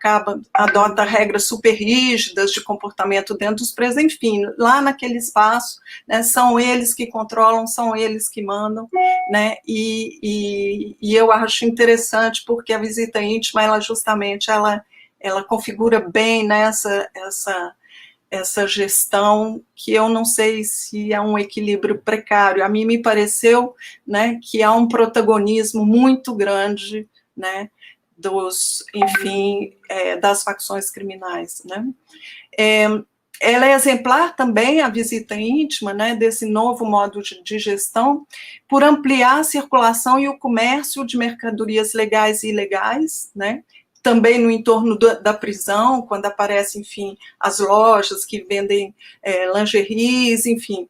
adota regras super rígidas de comportamento dentro dos presos, enfim, lá naquele espaço, né, são eles que controlam, são eles que mandam, né, e eu acho interessante porque a visita íntima, ela justamente, ela configura bem, né, essa gestão, que eu não sei se é um equilíbrio precário. A mim me pareceu, né, que há um protagonismo muito grande, né, das facções criminais, né. Ela é exemplar também, a visita íntima, né, desse novo modo de gestão, por ampliar a circulação e o comércio de mercadorias legais e ilegais, né, também no entorno da prisão, quando aparecem, enfim, as lojas que vendem lingeries, enfim,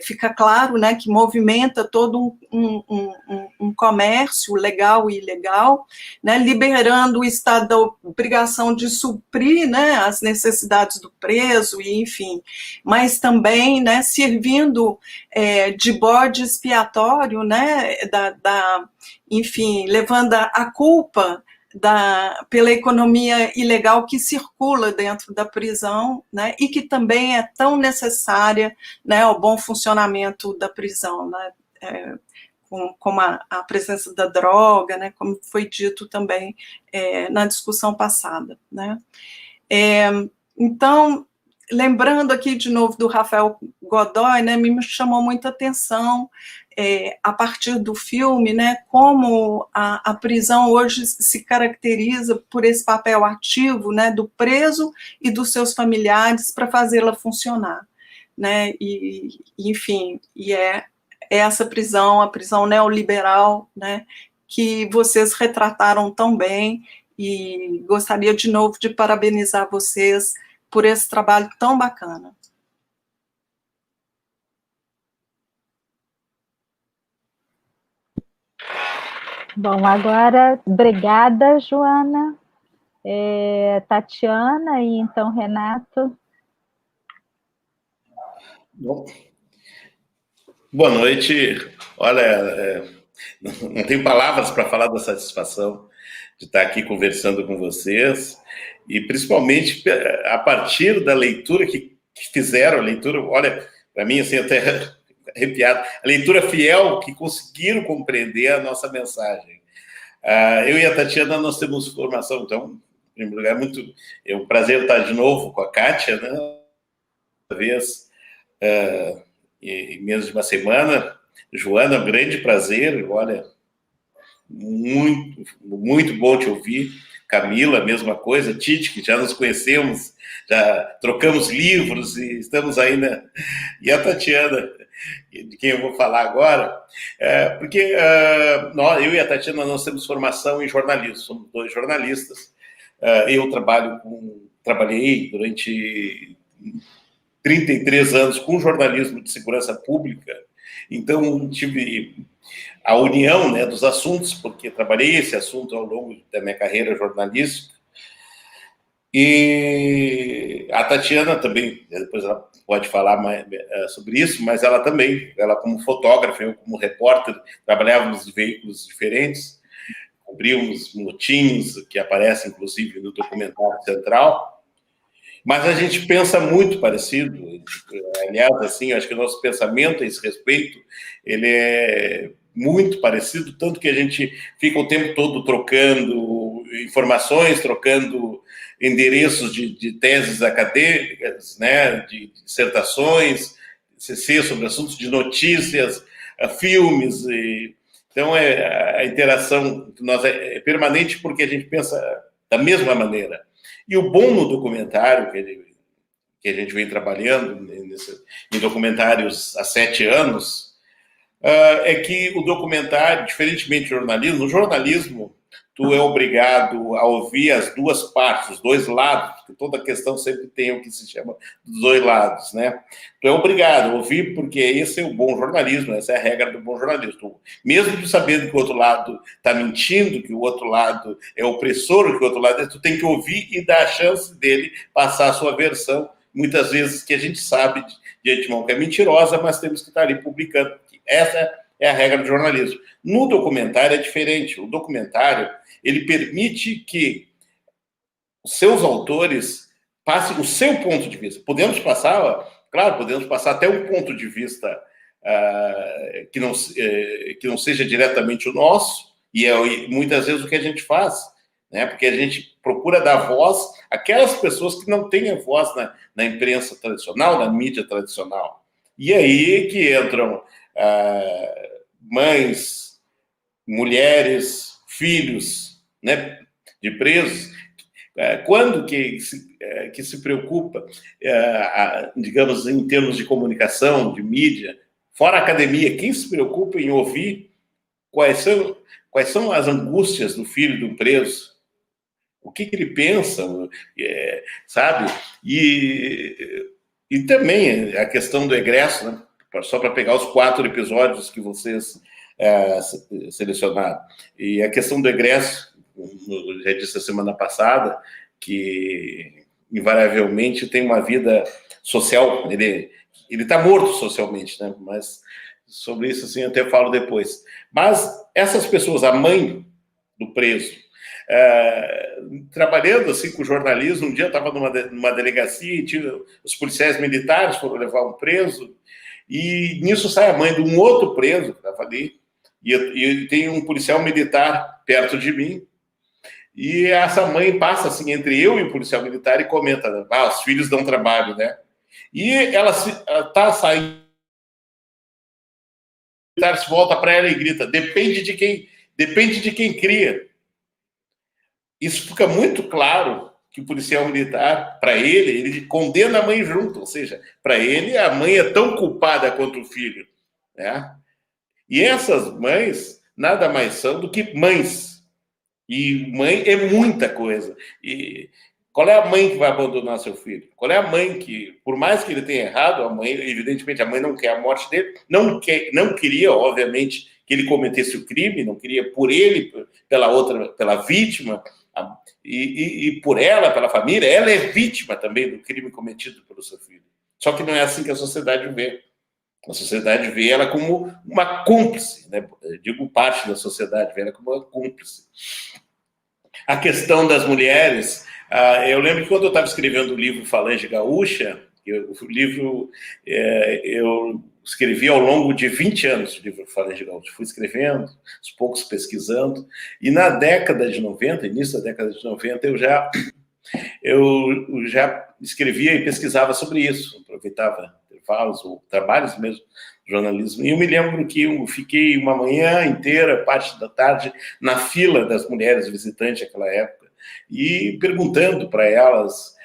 fica claro, né, que movimenta todo um comércio legal e ilegal, né, liberando o Estado da obrigação de suprir, né, as necessidades do preso, e enfim, mas também, né, servindo de bode expiatório, né, enfim, levando a culpa pela economia ilegal que circula dentro da prisão, né, e que também é tão necessária, né, ao bom funcionamento da prisão, né, como a presença da droga, né, como foi dito também na discussão passada, né. Então, lembrando aqui de novo do Rafael Godoy, né, me chamou muita atenção, a partir do filme, né, como a prisão hoje se caracteriza por esse papel ativo, né, do preso e dos seus familiares para fazê-la funcionar, né, enfim, é essa prisão, a prisão neoliberal, né, que vocês retrataram tão bem, e gostaria de novo de parabenizar vocês por esse trabalho tão bacana. Bom, agora, obrigada, Joana, Tatiana e então Renato. Bom, boa noite. Olha, não tenho palavras para falar da satisfação de estar aqui conversando com vocês, e principalmente a partir da leitura que fizeram, a leitura, olha, para mim, assim, até arrepiado, a leitura fiel, que conseguiram compreender a nossa mensagem. Eu e a Tatiana, nós temos formação, então, em primeiro lugar, é um prazer estar de novo com a Kátia, né? Uma vez, em menos de uma semana. Joana, um grande prazer, olha, muito, muito bom te ouvir. Camila, mesma coisa. Tite, que já nos conhecemos, já trocamos livros e estamos ainda. E a Tatiana, de quem eu vou falar agora, porque eu e a Tatiana, nós temos formação em jornalismo, somos dois jornalistas. Eu trabalhei durante 33 anos com jornalismo de segurança pública, então tive a união, né, dos assuntos, porque trabalhei esse assunto ao longo da minha carreira jornalística. E a Tatiana também, depois ela pode falar mais sobre isso, mas ela também, ela como fotógrafa, eu como repórter, trabalhávamos em veículos diferentes, cobríamos motins, que aparecem inclusive no documentário central, mas a gente pensa muito parecido. Aliás, assim, acho que o nosso pensamento a esse respeito, ele é muito parecido, tanto que a gente fica o tempo todo trocando informações, trocando endereços de teses acadêmicas, né, de dissertações, CC sobre assuntos de notícias, filmes. Então, a interação é permanente porque a gente pensa da mesma maneira. E o bom no documentário, que a gente vem trabalhando em documentários há 7 anos, é que o documentário, diferentemente do jornalismo, no jornalismo, tu é obrigado a ouvir as duas partes, os dois lados, porque toda questão sempre tem o que se chama dos dois lados, né? Tu é obrigado a ouvir, porque esse é o bom jornalismo, essa é a regra do bom jornalismo. Tu, mesmo tu sabendo que o outro lado está mentindo, que o outro lado é opressor, que o outro lado tu tem que ouvir e dar a chance dele passar a sua versão, muitas vezes que a gente sabe de antemão que é mentirosa, mas temos que estar ali publicando. Essa é a regra do jornalismo. No documentário é diferente. O documentário, ele permite que os seus autores passem o seu ponto de vista. Podemos passar, claro, podemos passar até um ponto de vista que não seja diretamente o nosso, e é muitas vezes o que a gente faz, né? Porque a gente procura dar voz àquelas pessoas que não têm voz na imprensa tradicional, na mídia tradicional. E aí que entram mães, mulheres, filhos, né, de presos. Quando que se preocupa, digamos, em termos de comunicação, de mídia, fora a academia, quem se preocupa em ouvir quais são as angústias do filho de um preso? O que ele pensa, sabe? E também a questão do egresso, né? Só para pegar os 4 episódios que vocês selecionaram. E a questão do egresso, eu já disse a semana passada, que invariavelmente tem uma vida social, ele está morto socialmente, né? Mas sobre isso assim, eu até falo depois. Mas essas pessoas, a mãe do preso, trabalhando assim com jornalismo, um dia eu estava numa delegacia e tinha os policiais militares foram levar um preso, e nisso sai a mãe de um outro preso que estava ali, e tem um policial militar perto de mim, e essa mãe passa assim entre eu e o policial militar e comenta, os filhos dão trabalho, né? E ela está saindo, o militar se volta para ela e grita, depende de quem cria. Isso fica muito claro que o policial militar, para ele condena a mãe junto, ou seja, para ele a mãe é tão culpada quanto o filho, né? E essas mães nada mais são do que mães. E mãe é muita coisa. E qual é a mãe que vai abandonar seu filho? Qual é a mãe que, por mais que ele tenha errado, a mãe, evidentemente, a mãe não quer a morte dele, não queria, obviamente, que ele cometesse o crime, não queria por ele, pela vítima, e por ela, pela família, ela é vítima também do crime cometido pelo seu filho. Só que não é assim que a sociedade vê. A sociedade vê ela como uma cúmplice, né? Eu digo parte da sociedade, vê ela como uma cúmplice. A questão das mulheres, eu lembro que quando eu estava escrevendo o livro Falange Gaúcha, o livro eu escrevi ao longo de 20 anos, o livro Falange Gaúcha. Fui escrevendo, aos poucos pesquisando, e na década de 90, início da década de 90, eu já escrevia e pesquisava sobre isso, aproveitava intervalos ou trabalhos mesmo de jornalismo. E eu me lembro que eu fiquei uma manhã inteira, parte da tarde, na fila das mulheres visitantes naquela época, e perguntando para elas,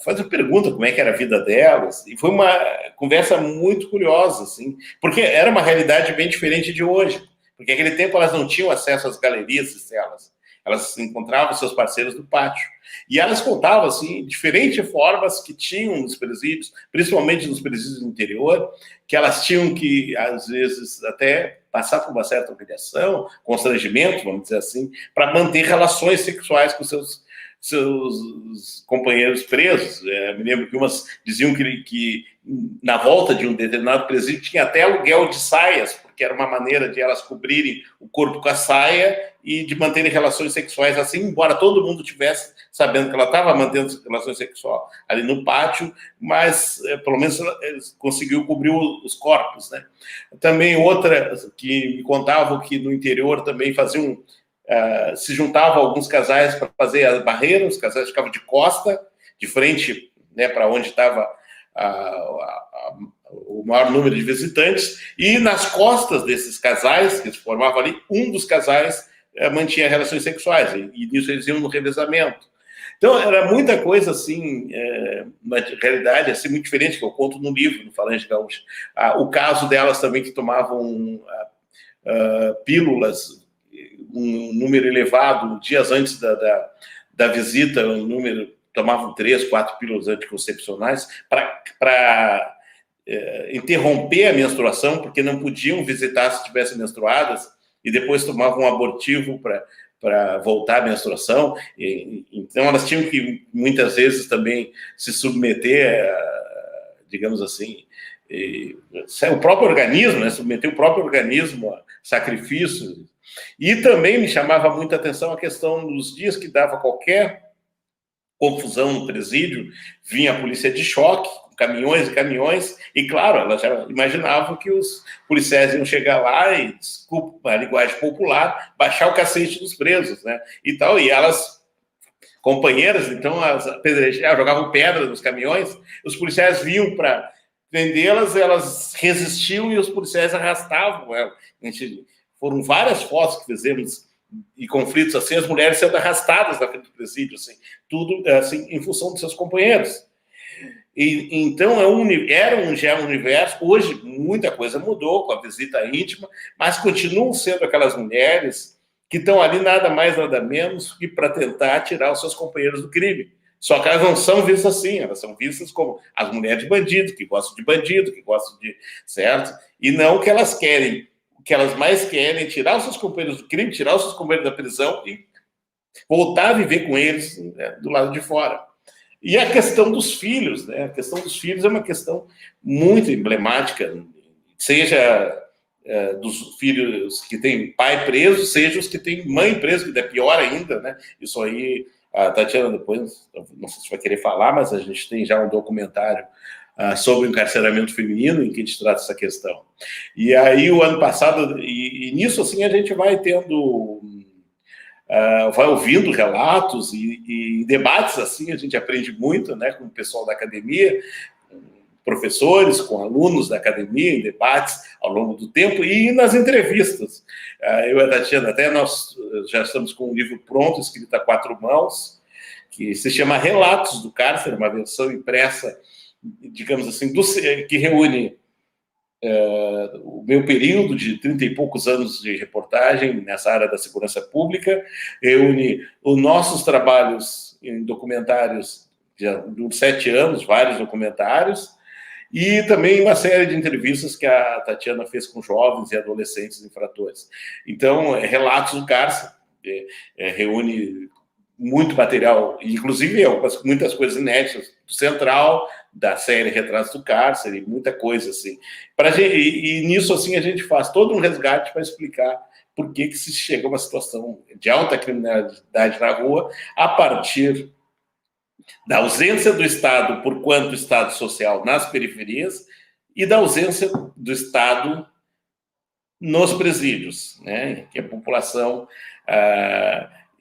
fazendo pergunta como é que era a vida delas, e foi uma conversa muito curiosa, assim, porque era uma realidade bem diferente de hoje, porque naquele tempo elas não tinham acesso às galerias e celas, elas encontravam seus parceiros no pátio, e elas contavam, assim, diferentes formas que tinham nos presídios, principalmente nos presídios do interior, que elas tinham que, às vezes, até passar por uma certa humilhação, constrangimento, vamos dizer assim, para manter relações sexuais com seus companheiros presos. Me lembro que umas diziam que na volta de um determinado presídio tinha até aluguel de saias, porque era uma maneira de elas cobrirem o corpo com a saia e de manterem relações sexuais assim, embora todo mundo tivesse sabendo que ela estava mantendo relações sexuais ali no pátio, mas pelo menos conseguiu cobrir os corpos, né? Também outra que me contavam que no interior também faziam se juntavam alguns casais para fazer a barreira, os casais ficavam de costa, de frente, né, para onde estava o maior número de visitantes, e nas costas desses casais, que se formavam ali, um dos casais mantinha relações sexuais, e nisso eles iam no revezamento. Então, era muita coisa, assim, na realidade, assim, muito diferente, que eu conto no livro, no Falange Gaúcha. O caso delas também, que tomavam pílulas, um número elevado, dias antes da visita, tomavam 3, 4 pílulas anticoncepcionais para interromper a menstruação, porque não podiam visitar se estivessem menstruadas, e depois tomavam um abortivo para voltar à menstruação. Então, elas tinham que, muitas vezes, também se submeter digamos assim, o próprio organismo, né, submeter o próprio organismo a sacrifício. E também me chamava muita atenção a questão dos dias que dava qualquer confusão no presídio, vinha a polícia de choque, caminhões e caminhões, e claro, elas já imaginavam que os policiais iam chegar lá e, desculpa a linguagem popular, baixar o cacete dos presos, né, e tal, e elas, companheiras, então, jogavam pedra nos caminhões, os policiais vinham para prendê-las, elas resistiam e os policiais arrastavam elas. Foram várias fotos que fizemos e conflitos assim, as mulheres sendo arrastadas na frente do presídio, assim, tudo assim, em função dos seus companheiros. Então, já um universo. Hoje, muita coisa mudou com a visita íntima, mas continuam sendo aquelas mulheres que estão ali nada mais, nada menos que para tentar tirar os seus companheiros do crime. Só que elas não são vistas assim, elas são vistas como as mulheres de bandido, que gostam de bandido, que gostam de... certo? E não o que elas querem. O que elas mais querem é tirar os seus companheiros do crime, tirar os seus companheiros da prisão e voltar a viver com eles, né, do lado de fora. E a questão dos filhos, né? A questão dos filhos é uma questão muito emblemática, seja dos filhos que têm pai preso, seja os que têm mãe preso, que é pior ainda, né? Isso aí, a Tatiana depois, não sei se vai querer falar, mas a gente tem já um documentário sobre o encarceramento feminino, em que a gente trata essa questão. E aí, o ano passado, e nisso, assim, a gente vai tendo... vai ouvindo relatos e debates, assim, a gente aprende muito, né, com o pessoal da academia, com professores, com alunos da academia, em debates ao longo do tempo, e nas entrevistas. Eu e a Tatiana, até nós já estamos com um livro pronto, escrito a 4 mãos, que se chama Relatos do Cárcere, uma versão impressa, digamos assim, que reúne o meu período de 30 e poucos anos de reportagem nessa área da segurança pública, reúne os nossos trabalhos em documentários de 7 anos, vários documentários, e também uma série de entrevistas que a Tatiana fez com jovens e adolescentes infratores. Então, Relatos do Cárcere, reúne muito material, inclusive muitas coisas inéditas do Central, da série Retratos do Cárcere, muita coisa assim. E nisso, assim, a gente faz todo um resgate para explicar por que se chega a uma situação de alta criminalidade na rua a partir da ausência do Estado por quanto Estado social nas periferias e da ausência do Estado nos presídios, né? Que a população...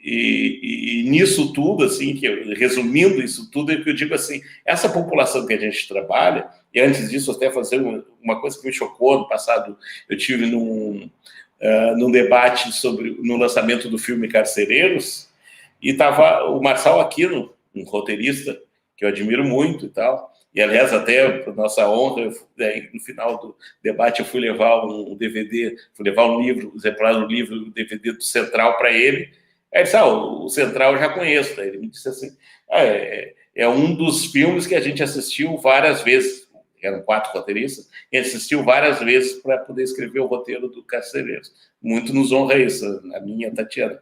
E nisso tudo, assim, resumindo isso tudo, é que eu digo assim, essa população que a gente trabalha, e antes disso até fazer uma coisa que me chocou, no passado eu tive num debate no lançamento do filme Carcereiros, e estava o Marçal Aquino, um roteirista que eu admiro muito e tal, e aliás até, por nossa honra, no final do debate eu fui levar um DVD, fui levar um exemplar do livro, o DVD do Central para ele. Aí ele disse, o Central eu já conheço. Daí ele me disse assim, é um dos filmes que a gente assistiu várias vezes, eram 4 roteiristas, e assistiu várias vezes para poder escrever o roteiro do Carcereiros. Muito nos honra isso, a minha Tatiana.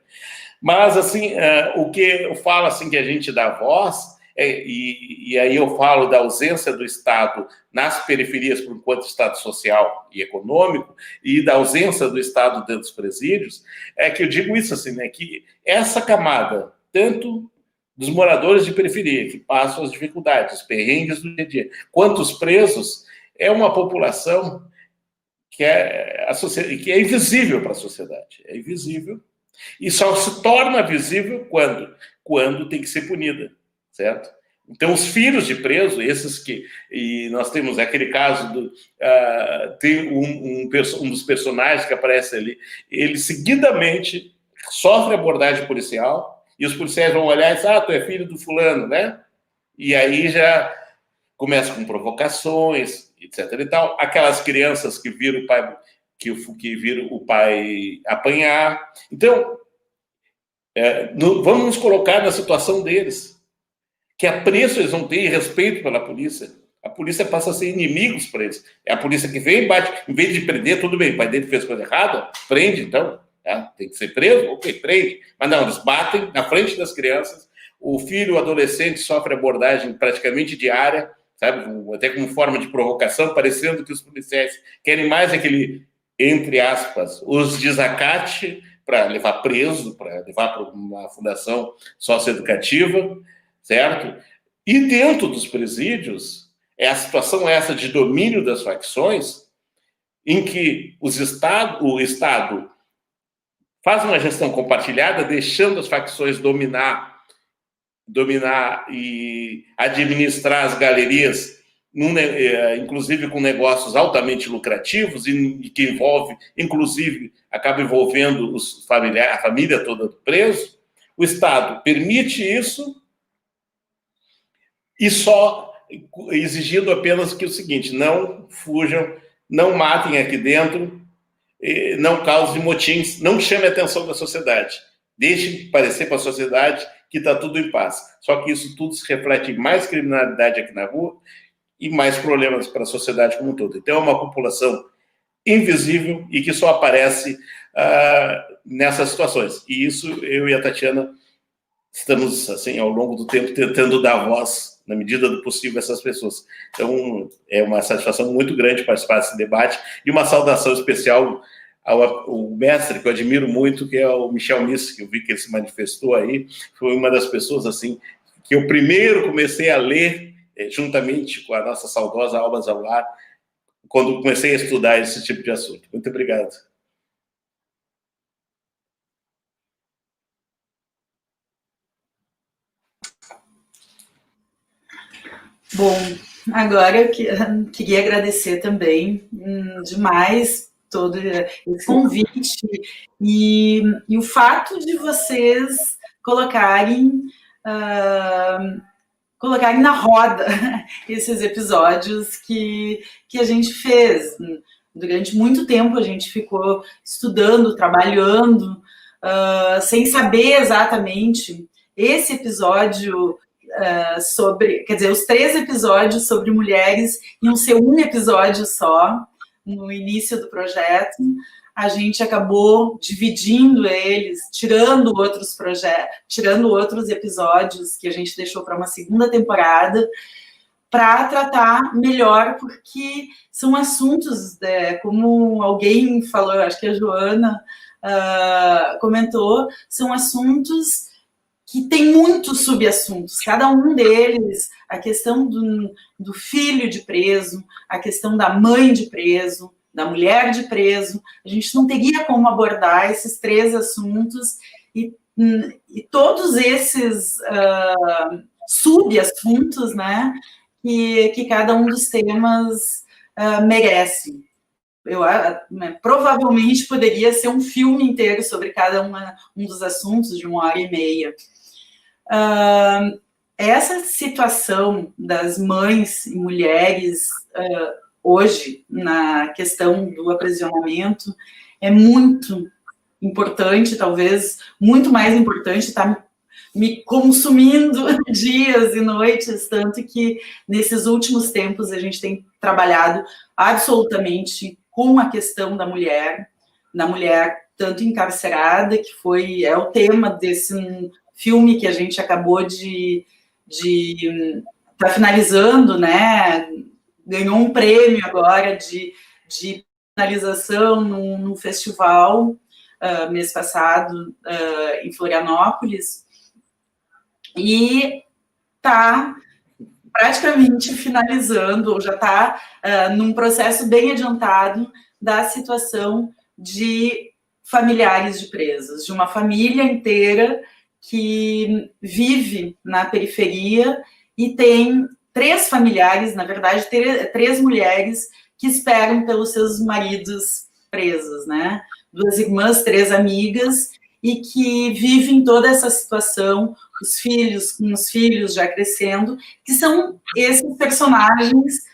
Mas, assim, o que eu falo, assim, que a gente dá voz, e aí eu falo da ausência do Estado nas periferias por enquanto Estado social e econômico, e da ausência do Estado dentro dos presídios, é que eu digo isso assim, né, que essa camada, tanto dos moradores de periferia, que passam as dificuldades, os perrengues do dia a dia, quanto os presos, é uma população que é invisível para a sociedade, é invisível, E só se torna visível quando tem que ser punida, certo? Então, os filhos de preso, esses que... E nós temos aquele caso do... tem um dos personagens que aparece ali, ele seguidamente sofre abordagem policial, e os policiais vão olhar e dizer, tu é filho do fulano, né? E aí já começa com provocações, etc. e tal. Aquelas crianças que viram o pai, que viram o pai apanhar. Então, vamos nos colocar na situação deles. Que apreço eles vão ter e respeito pela polícia. A polícia passa a ser inimigos para eles. É a polícia que vem e bate. Em vez de prender, tudo bem, o pai dele fez coisa errada, prende, então. Tem que ser preso? Ok, prende. Mas não, eles batem na frente das crianças. O filho, o adolescente, sofre abordagem praticamente diária, sabe? Até como forma de provocação, parecendo que os policiais querem mais aquele, entre aspas, os desacate para levar preso, para levar para uma fundação socioeducativa, certo? E dentro dos presídios, a situação essa de domínio das facções, em que o Estado faz uma gestão compartilhada, deixando as facções dominar e administrar as galerias, inclusive com negócios altamente lucrativos, e que envolve, inclusive, acaba envolvendo a família toda do preso. O Estado permite isso, e só exigindo apenas que o seguinte: não fujam, não matem aqui dentro, não causem motins, não chame a atenção da sociedade. Deixe parecer para a sociedade que está tudo em paz. Só que isso tudo se reflete em mais criminalidade aqui na rua e mais problemas para a sociedade como um todo. Então, é uma população invisível e que só aparece nessas situações. E isso, eu e a Tatiana estamos, assim, ao longo do tempo, tentando dar voz, na medida do possível, a essas pessoas. Então, é uma satisfação muito grande participar desse debate e uma saudação especial ao mestre, que eu admiro muito, que é o Michel Nice, que eu vi que ele se manifestou aí. Foi uma das pessoas, assim, que eu primeiro comecei a ler, juntamente com a nossa saudosa Alba Zaular, quando comecei a estudar esse tipo de assunto. Muito obrigado. Bom, agora eu queria agradecer também demais todo esse convite e o fato de vocês colocarem na roda esses episódios que a gente fez. Durante muito tempo a gente ficou estudando, trabalhando, sem saber exatamente. Esse episódio quer dizer, os 3 episódios sobre mulheres iam ser um episódio só no início do projeto. A gente acabou dividindo eles, tirando outros episódios que a gente deixou para uma segunda temporada, para tratar melhor, porque são assuntos, como alguém falou, acho que a Joana comentou, são assuntos que tem muitos subassuntos, cada um deles, a questão do filho de preso, a questão da mãe de preso, da mulher de preso. A gente não teria como abordar esses 3 assuntos e todos esses subassuntos, né, que cada um dos temas merece. Provavelmente poderia ser um filme inteiro sobre cada um dos assuntos, de 1h30. Essa situação das mães e mulheres hoje, na questão do aprisionamento, é muito importante, talvez muito mais importante, está me consumindo dias e noites, tanto que nesses últimos tempos a gente tem trabalhado absolutamente com a questão da mulher tanto encarcerada, que é o tema desse filme que a gente acabou de tá finalizando, né? Ganhou um prêmio agora de finalização num festival mês passado em Florianópolis, e está praticamente finalizando, ou já está num processo bem adiantado da situação de familiares de presos, de uma família inteira que vive na periferia e tem 3 familiares, na verdade, 3 mulheres que esperam pelos seus maridos presos, né? 2 irmãs, 3 amigas, e que vivem toda essa situação, os filhos já crescendo, que são esses personagens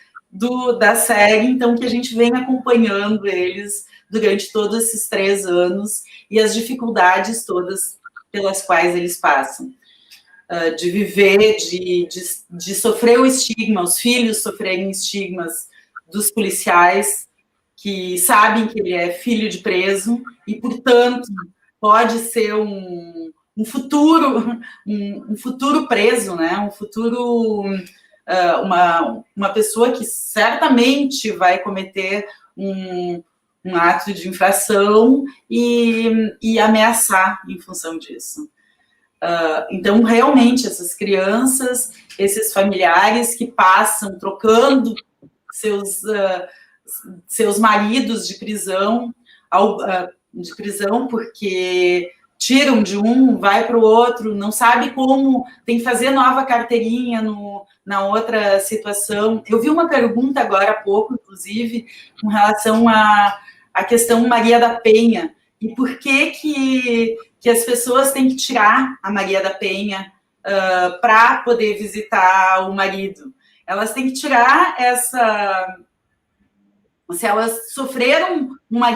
da série, então, que a gente vem acompanhando eles durante todos esses 3 anos, e as dificuldades todas pelas quais eles passam. De viver, de sofrer o estigma, os filhos sofrerem estigmas dos policiais, que sabem que ele é filho de preso, e, portanto, pode ser um futuro preso, né? Um futuro, uma pessoa que certamente vai cometer um ato de infração e ameaçar em função disso. Então, realmente, essas crianças, esses familiares que passam trocando seus maridos de prisão, porque tiram de um, vai para o outro, não sabe como, tem que fazer nova carteirinha na outra situação. Eu vi uma pergunta agora há pouco, inclusive, com relação à questão Maria da Penha, e por que as pessoas têm que tirar a Maria da Penha para poder visitar o marido. Elas têm que tirar se elas sofreram uma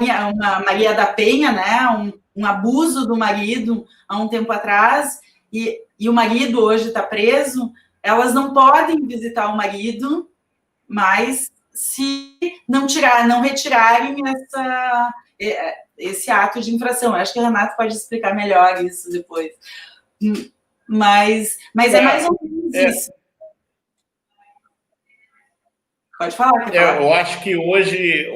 Maria da Penha, né, um abuso do marido há um tempo atrás, e o marido hoje está preso, elas não podem visitar o marido, mas se não retirarem esse ato de infração. Acho que o Renato pode explicar melhor isso depois. Mas é mais ou menos isso. Pode falar, Eu acho que hoje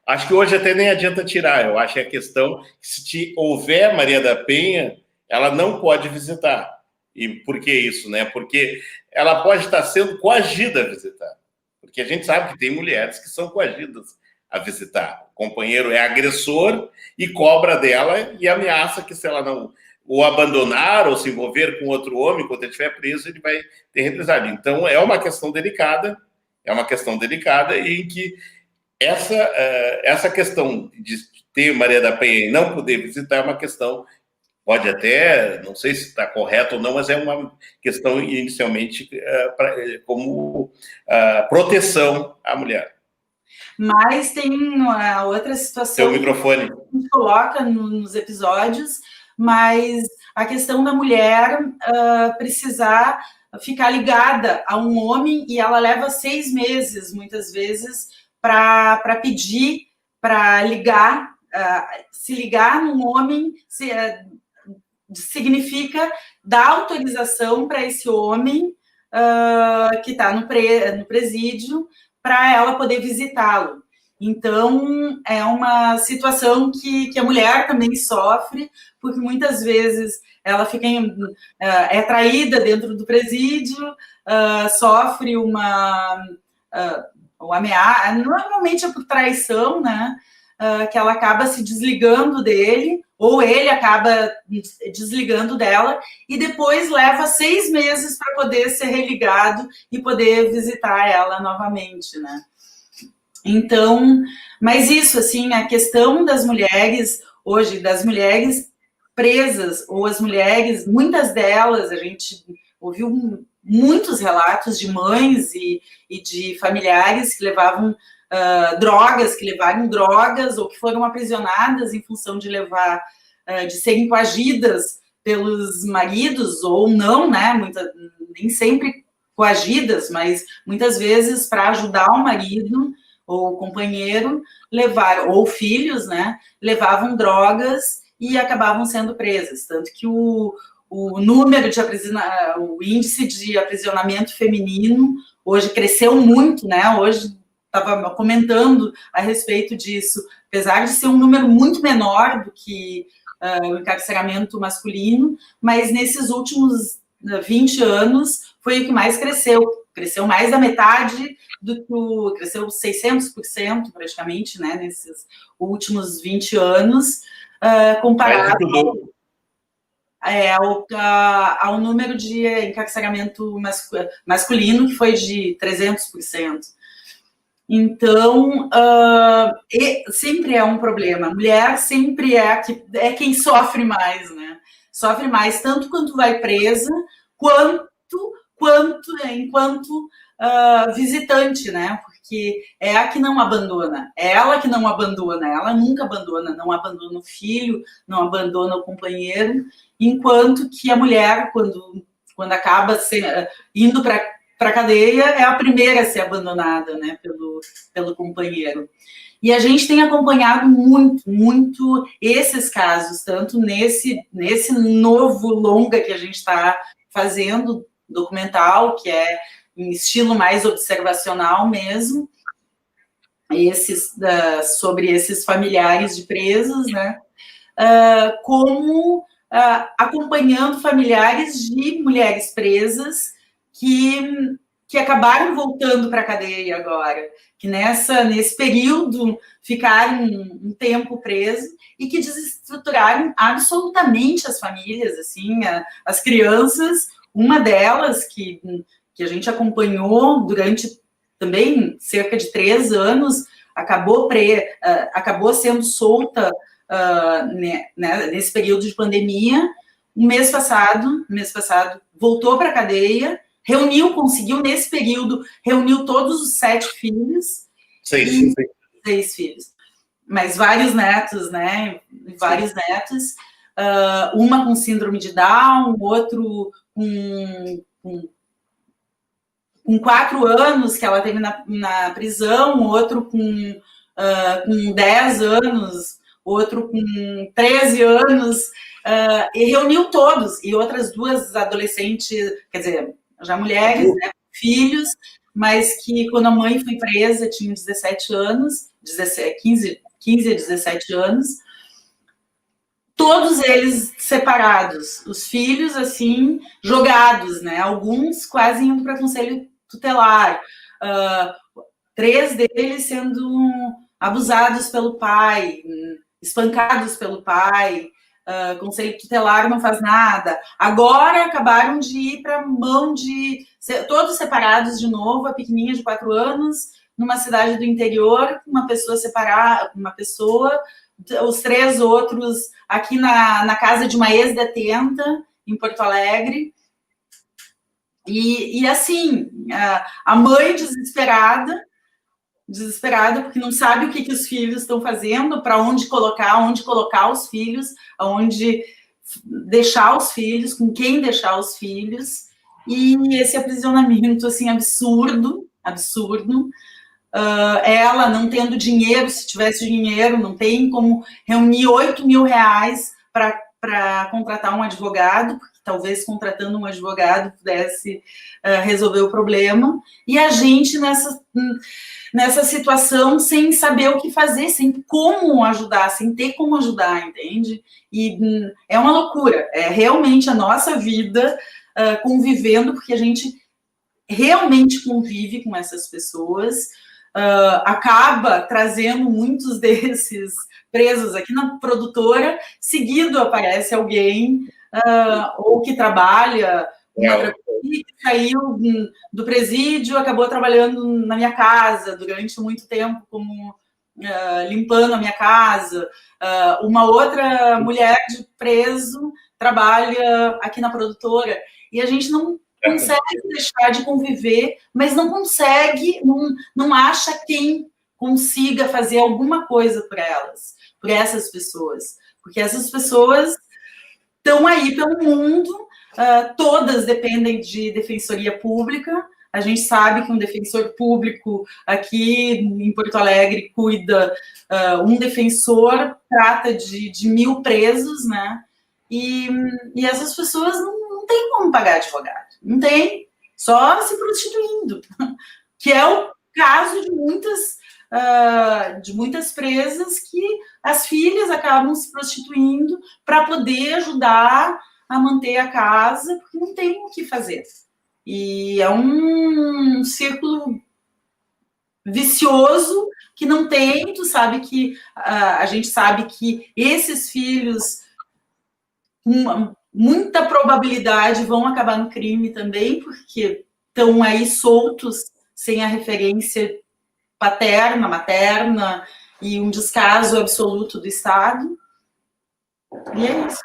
acho que hoje até nem adianta tirar. Eu acho que a questão, se houver Maria da Penha, ela não pode visitar. E por que isso, né? Porque ela pode estar sendo coagida a visitar. Porque a gente sabe que tem mulheres que são coagidas a visitar. O companheiro é agressor e cobra dela e ameaça que, se ela não o abandonar ou se envolver com outro homem, quando ele estiver preso, ele vai ter represália. Então, é uma questão delicada e em que essa questão de ter Maria da Penha e não poder visitar é uma questão, pode até, não sei se está correto ou não, mas é uma questão inicialmente como proteção à mulher. Mas tem outra situação Seu microfone. Que a gente coloca nos episódios, mas a questão da mulher precisar ficar ligada a um homem, e ela leva 6 meses, muitas vezes, para pedir, para ligar, se ligar num homem, significa dar autorização para esse homem que está no presídio, para ela poder visitá-lo. Então, é uma situação que a mulher também sofre, porque muitas vezes ela fica é traída dentro do presídio, sofre uma ameaça, normalmente é por traição, né? Que ela acaba se desligando dele, ou ele acaba desligando dela, e depois leva 6 meses para poder ser religado e poder visitar ela novamente, né? Então, mas isso, assim, a questão das mulheres, hoje, das mulheres presas, ou as mulheres, muitas delas, a gente ouviu muitos relatos de mães e de familiares que levavam drogas, ou que foram aprisionadas em função de de serem coagidas pelos maridos, ou não, né, nem sempre coagidas, mas muitas vezes para ajudar o marido ou o companheiro, ou filhos, né, levavam drogas e acabavam sendo presas, tanto que o índice de aprisionamento feminino hoje cresceu muito, né, hoje estava comentando a respeito disso, apesar de ser um número muito menor do que o encarceramento masculino, mas nesses últimos 20 anos foi o que mais cresceu, cresceu mais da metade cresceu 600% praticamente, né, nesses últimos 20 anos, comparado ao número de encarceramento masculino, que foi de 300%. Então, sempre é um problema. A mulher sempre é quem sofre mais, né? Sofre mais, tanto quanto vai presa, quanto enquanto visitante, né? Porque é a que não abandona, é ela que não abandona, ela nunca abandona, não abandona o filho, não abandona o companheiro, enquanto que a mulher, quando acaba indo para a cadeia, é a primeira a ser abandonada, né, pelo companheiro. E a gente tem acompanhado muito esses casos, tanto nesse novo longa que a gente está fazendo, documental, que é em estilo mais observacional mesmo, sobre esses familiares de presos, né, como acompanhando familiares de mulheres presas que acabaram voltando para a cadeia agora, que nesse período ficaram um tempo preso e que desestruturaram absolutamente as famílias, assim, as crianças. Uma delas que a gente acompanhou durante também cerca de 3 anos, acabou sendo solta nesse período de pandemia. No mês passado, voltou para a cadeia, conseguiu nesse período, reuniu todos os 7 filhos. 6 filhos. Mas vários netos, né? Vários netos. Uma com síndrome de Down, outro com 4 anos que ela teve na prisão, outro com 10 anos, outro com 13 anos, e reuniu todos, e outras 2 adolescentes, quer dizer, já mulheres, né, filhos, mas que quando a mãe foi presa tinham 17 anos, 15 a 17 anos, todos eles separados, os filhos, assim, jogados, né, alguns quase indo para conselho tutelar, 3 deles sendo abusados pelo pai, espancados pelo pai, conselho tutelar não faz nada. Agora acabaram de ir para mão de... todos separados de novo, a pequenininha de 4 anos, numa cidade do interior, uma pessoa separada, os 3 outros aqui na casa de uma ex-detenta, em Porto Alegre. E assim, a mãe desesperada, porque não sabe o que os filhos estão fazendo, para onde colocar os filhos, aonde deixar os filhos, com quem deixar os filhos, e esse aprisionamento, assim, absurdo, ela não tendo dinheiro, se tivesse dinheiro, não tem como reunir 8 mil reais para contratar um advogado, porque talvez contratando um advogado pudesse resolver o problema, e a gente nessa situação sem saber o que fazer, sem como ajudar, sem ter como ajudar, entende? E é uma loucura, é realmente a nossa vida convivendo, porque a gente realmente convive com essas pessoas, acaba trazendo muitos desses presos aqui na produtora, seguido aparece alguém, ou que trabalha, que saiu do presídio, acabou trabalhando na minha casa durante muito tempo, como limpando a minha casa. Uma outra mulher de preso trabalha aqui na produtora, e a gente não consegue deixar de conviver, mas não consegue, não acha quem consiga fazer alguma coisa por essas pessoas, porque essas pessoas estão aí pelo mundo, todas dependem de defensoria pública. A gente sabe que um defensor público aqui em Porto Alegre cuida, um defensor trata de 1.000 presos, né? E essas pessoas não têm como pagar advogado, não tem, só se prostituindo, que é o caso de muitas presas, que as filhas acabam se prostituindo para poder ajudar a manter a casa, porque não tem o que fazer. E é um círculo vicioso que não tem, tu sabe que a gente sabe que esses filhos, com muita probabilidade, vão acabar no crime também, porque estão aí soltos, sem a referência paterna, materna, e um descaso absoluto do Estado. E é isso.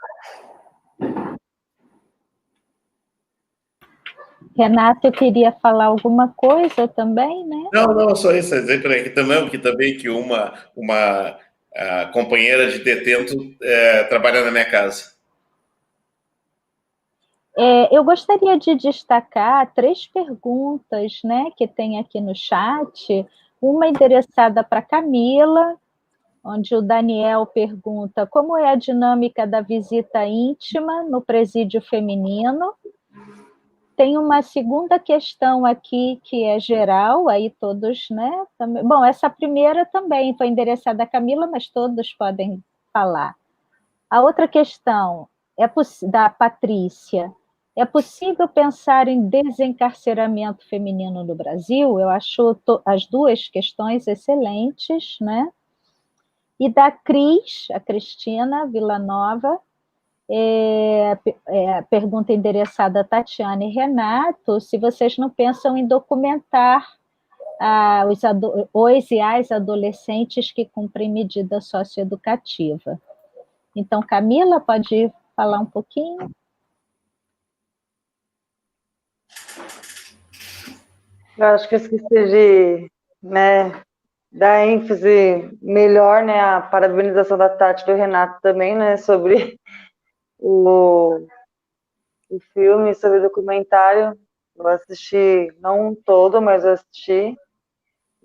Renato, eu queria falar alguma coisa também, né? Não, só isso, dizer que também que uma companheira de detento trabalha na minha casa. Eu gostaria de destacar 3 perguntas, né, que tem aqui no chat. Uma endereçada para Camila, onde o Daniel pergunta como é a dinâmica da visita íntima no presídio feminino. Tem uma segunda questão aqui que é geral, aí todos, né? Também, bom, essa primeira também foi endereçada a Camila, mas todos podem falar. A outra questão é da Patrícia. É possível pensar em desencarceramento feminino no Brasil? Eu acho as 2 questões excelentes, né? E da Cris, a Cristina Villanova, pergunta endereçada a Tatiana e Renato, se vocês não pensam em documentar os e as adolescentes que cumprem medida socioeducativa. Então, Camila, pode falar um pouquinho? Eu acho que eu esqueci de, né, dar ênfase melhor, né, a parabenização da Tati e do Renato também, né, sobre o filme, sobre o documentário. Eu assisti, não todo, mas eu assisti.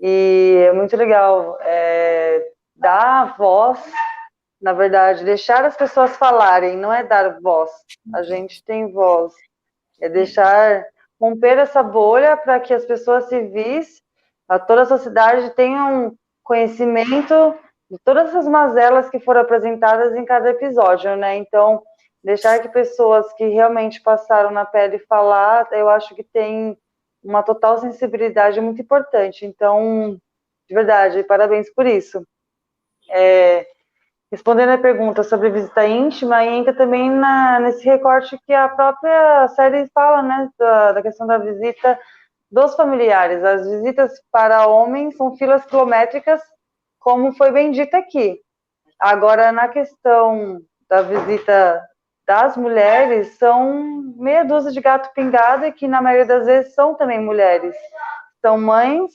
E é muito legal dar voz, na verdade, deixar as pessoas falarem, não é dar voz. A gente tem voz. É deixar romper essa bolha para que as pessoas civis, a toda a sociedade, tenham conhecimento de todas essas mazelas que foram apresentadas em cada episódio, né? Então, deixar que pessoas que realmente passaram na pele falar, eu acho que tem uma total sensibilidade muito importante. Então, de verdade, parabéns por isso. Respondendo a pergunta sobre visita íntima, entra também nesse recorte que a própria série fala, né, da questão da visita dos familiares. As visitas para homens são filas quilométricas, como foi bem dito aqui. Agora, na questão da visita das mulheres, são meia dúzia de gato pingado, e que na maioria das vezes são também mulheres. São mães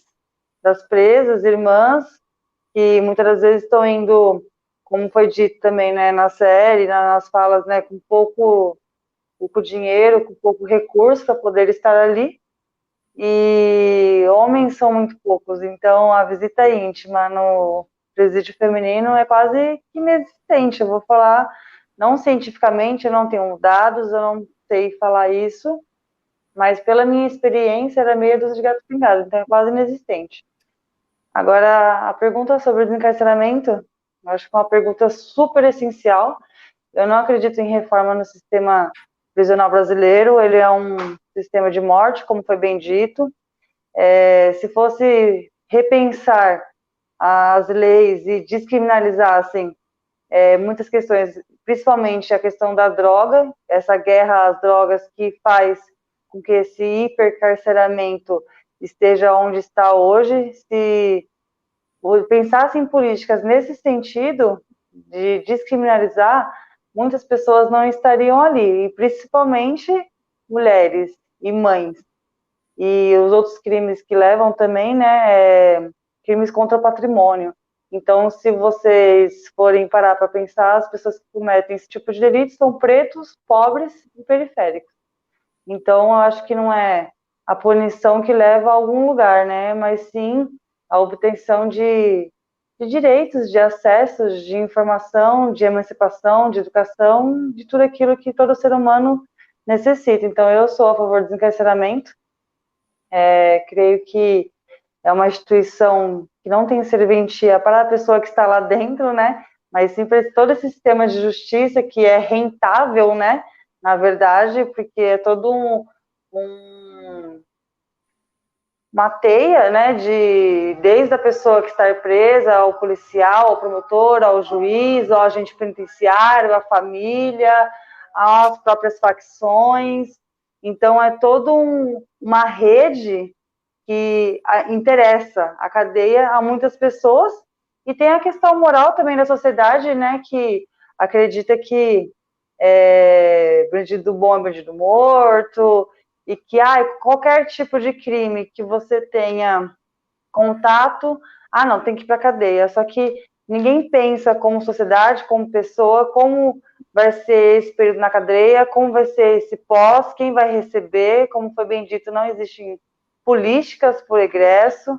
das presas, irmãs, que muitas das vezes estão indo, como foi dito também, né, na série, nas falas, né, com pouco dinheiro, com pouco recurso para poder estar ali. E homens são muito poucos, então a visita íntima no presídio feminino é quase inexistente. Eu vou falar, não cientificamente, eu não tenho dados, eu não sei falar isso, mas pela minha experiência era meia dúzia de gato pingado, então é quase inexistente. Agora, a pergunta sobre o desencarceramento, eu acho que é uma pergunta super essencial. Eu não acredito em reforma no sistema prisional brasileiro, ele é um sistema de morte, como foi bem dito. Se fosse repensar as leis e descriminalizassem muitas questões, principalmente a questão da droga, essa guerra às drogas que faz com que esse hipercarceramento esteja onde está hoje, se pensassem em políticas nesse sentido, de descriminalizar, muitas pessoas não estariam ali, e principalmente mulheres e mães. E os outros crimes que levam também, né, crimes contra o patrimônio. Então, se vocês forem parar para pensar, as pessoas que cometem esse tipo de delito são pretos, pobres e periféricos. Então, eu acho que não é a punição que leva a algum lugar, né, mas sim a obtenção de direitos, de acessos, de informação, de emancipação, de educação, de tudo aquilo que todo ser humano necessita. Então, eu sou a favor do desencarceramento. Creio que é uma instituição que não tem serventia para a pessoa que está lá dentro, né? Mas sim para todo esse sistema de justiça que é rentável, né? Na verdade, porque é todo uma teia, né, desde a pessoa que está presa, ao policial, ao promotor, ao juiz, ao agente penitenciário, à família, às próprias facções. Então, é toda uma rede que interessa a cadeia a muitas pessoas, e tem a questão moral também da sociedade, né, que acredita que bandido bom é bandido morto, e que qualquer tipo de crime que você tenha contato, não, tem que ir para a cadeia. Só que ninguém pensa como sociedade, como pessoa, como vai ser esse período na cadeia, como vai ser esse pós, quem vai receber, como foi bem dito, não existem políticas por egresso,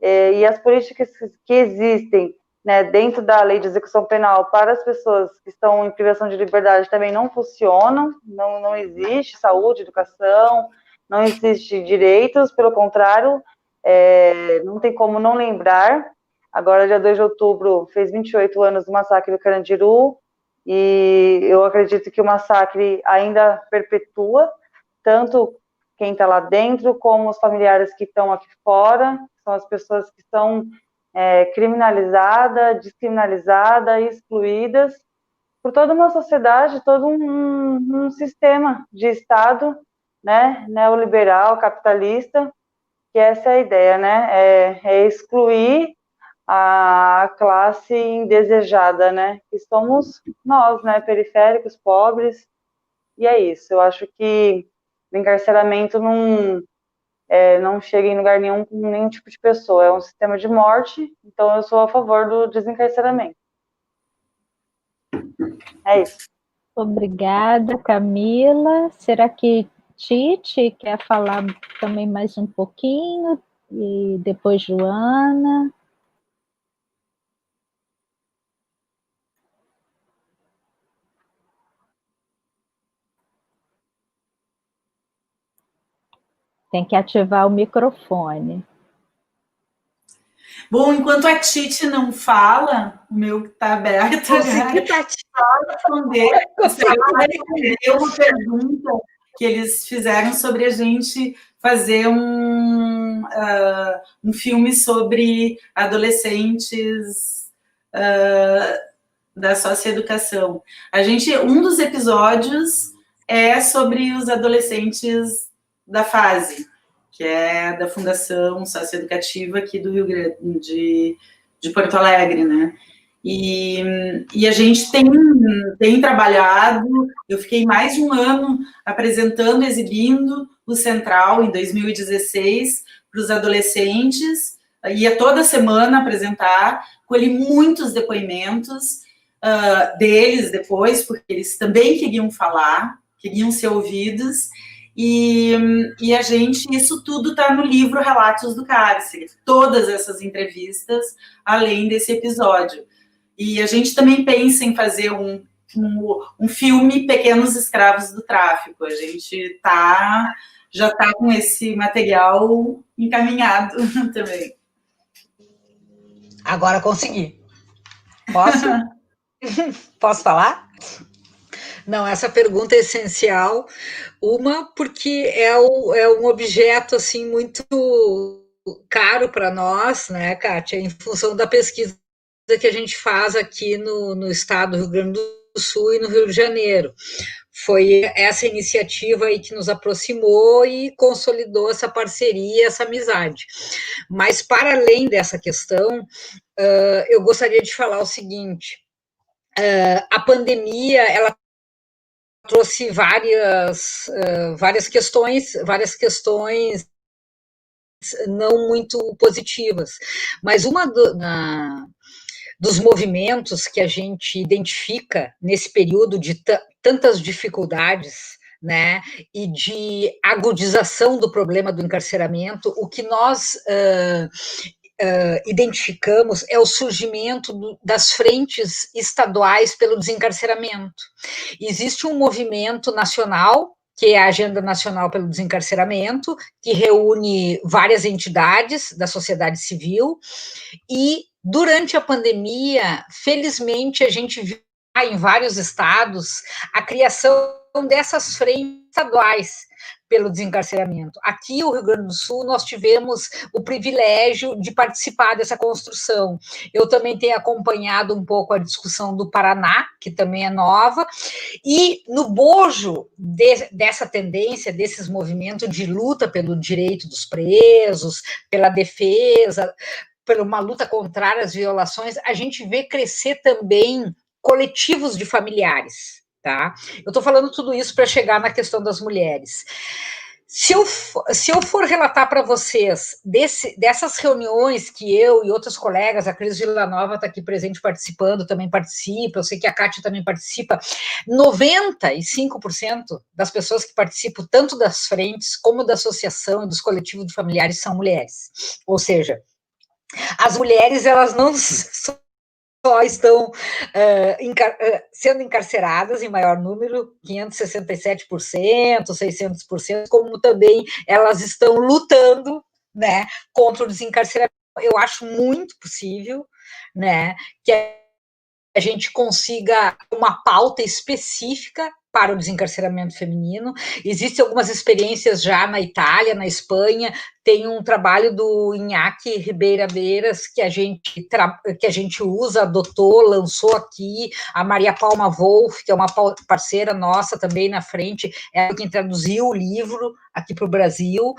e as políticas que existem, né, dentro da lei de execução penal para as pessoas que estão em privação de liberdade também não funcionam, não existe saúde, educação, não existe direitos, pelo contrário, não tem como não lembrar. Agora, dia 2 de outubro, fez 28 anos do massacre do Carandiru, e eu acredito que o massacre ainda perpetua, tanto quem está lá dentro, como os familiares que estão aqui fora, são as pessoas que são criminalizadas, descriminalizadas, excluídas, por toda uma sociedade, todo um sistema de Estado, né, neoliberal, capitalista, que essa é a ideia, né, é excluir a classe indesejada, né, que somos nós, né, periféricos, pobres, e é isso. Eu acho que o encarceramento não chega em lugar nenhum com nenhum tipo de pessoa, é um sistema de morte, então eu sou a favor do desencarceramento. É isso. Obrigada, Camila. Será que Tite quer falar também mais um pouquinho? E depois Joana. Tem que ativar o microfone. Bom, enquanto a Tite não fala, o meu está aberto. Consegui, Tati. Responder uma pergunta que eles fizeram sobre a gente fazer um filme sobre adolescentes da socioeducação. Um dos episódios é sobre os adolescentes da fase, que é da Fundação Socioeducativa aqui do Rio Grande, de Porto Alegre, né? E a gente tem trabalhado, eu fiquei mais de um ano apresentando, exibindo o Central, em 2016, para os adolescentes, ia toda semana apresentar, colhi muitos depoimentos deles depois, porque eles também queriam falar, queriam ser ouvidos, e a gente, isso tudo está no livro Relatos do Cárcere, todas essas entrevistas, além desse episódio. E a gente também pensa em fazer um filme Pequenos Escravos do Tráfico. A gente já está com esse material encaminhado também. Agora consegui. Posso? Posso falar? Não, essa pergunta é essencial. Uma, porque é um objeto assim muito caro para nós, né, Kátia, em função da pesquisa que a gente faz aqui no estado do Rio Grande do Sul e no Rio de Janeiro. Foi essa iniciativa aí que nos aproximou e consolidou essa parceria, essa amizade. Mas, para além dessa questão, eu gostaria de falar o seguinte: a pandemia, ela trouxe várias questões não muito positivas, mas dos movimentos que a gente identifica nesse período de tantas dificuldades, né, e de agudização do problema do encarceramento, o que nós identificamos é o surgimento das frentes estaduais pelo desencarceramento. Existe um movimento nacional, que é a Agenda Nacional pelo Desencarceramento, que reúne várias entidades da sociedade civil, e durante a pandemia, felizmente, a gente viu em vários estados a criação dessas frentes estaduais, pelo desencarceramento. Aqui, no Rio Grande do Sul, nós tivemos o privilégio de participar dessa construção. Eu também tenho acompanhado um pouco a discussão do Paraná, que também é nova, e no bojo dessa tendência, desses movimentos de luta pelo direito dos presos, pela defesa, por uma luta contrária às violações, a gente vê crescer também coletivos de familiares. Tá? Eu estou falando tudo isso para chegar na questão das mulheres. Se eu for relatar para vocês dessas reuniões que eu e outros colegas, a Cris Villanova está aqui presente participando, também participa, eu sei que a Kátia também participa, 95% das pessoas que participam, tanto das frentes como da associação e dos coletivos de familiares, são mulheres. Ou seja, as mulheres, elas não só estão sendo encarceradas em maior número, 567%, 600%, como também elas estão lutando, né, contra o desencarceramento. Eu acho muito possível, né, que a gente consiga uma pauta específica para o desencarceramento feminino. Existem algumas experiências já na Itália, na Espanha, tem um trabalho do Iñaki Ribeira Beiras que a gente usa, adotou, lançou aqui, a Maria Palma Wolff, que é uma parceira nossa também na frente, é quem traduziu o livro aqui para o Brasil,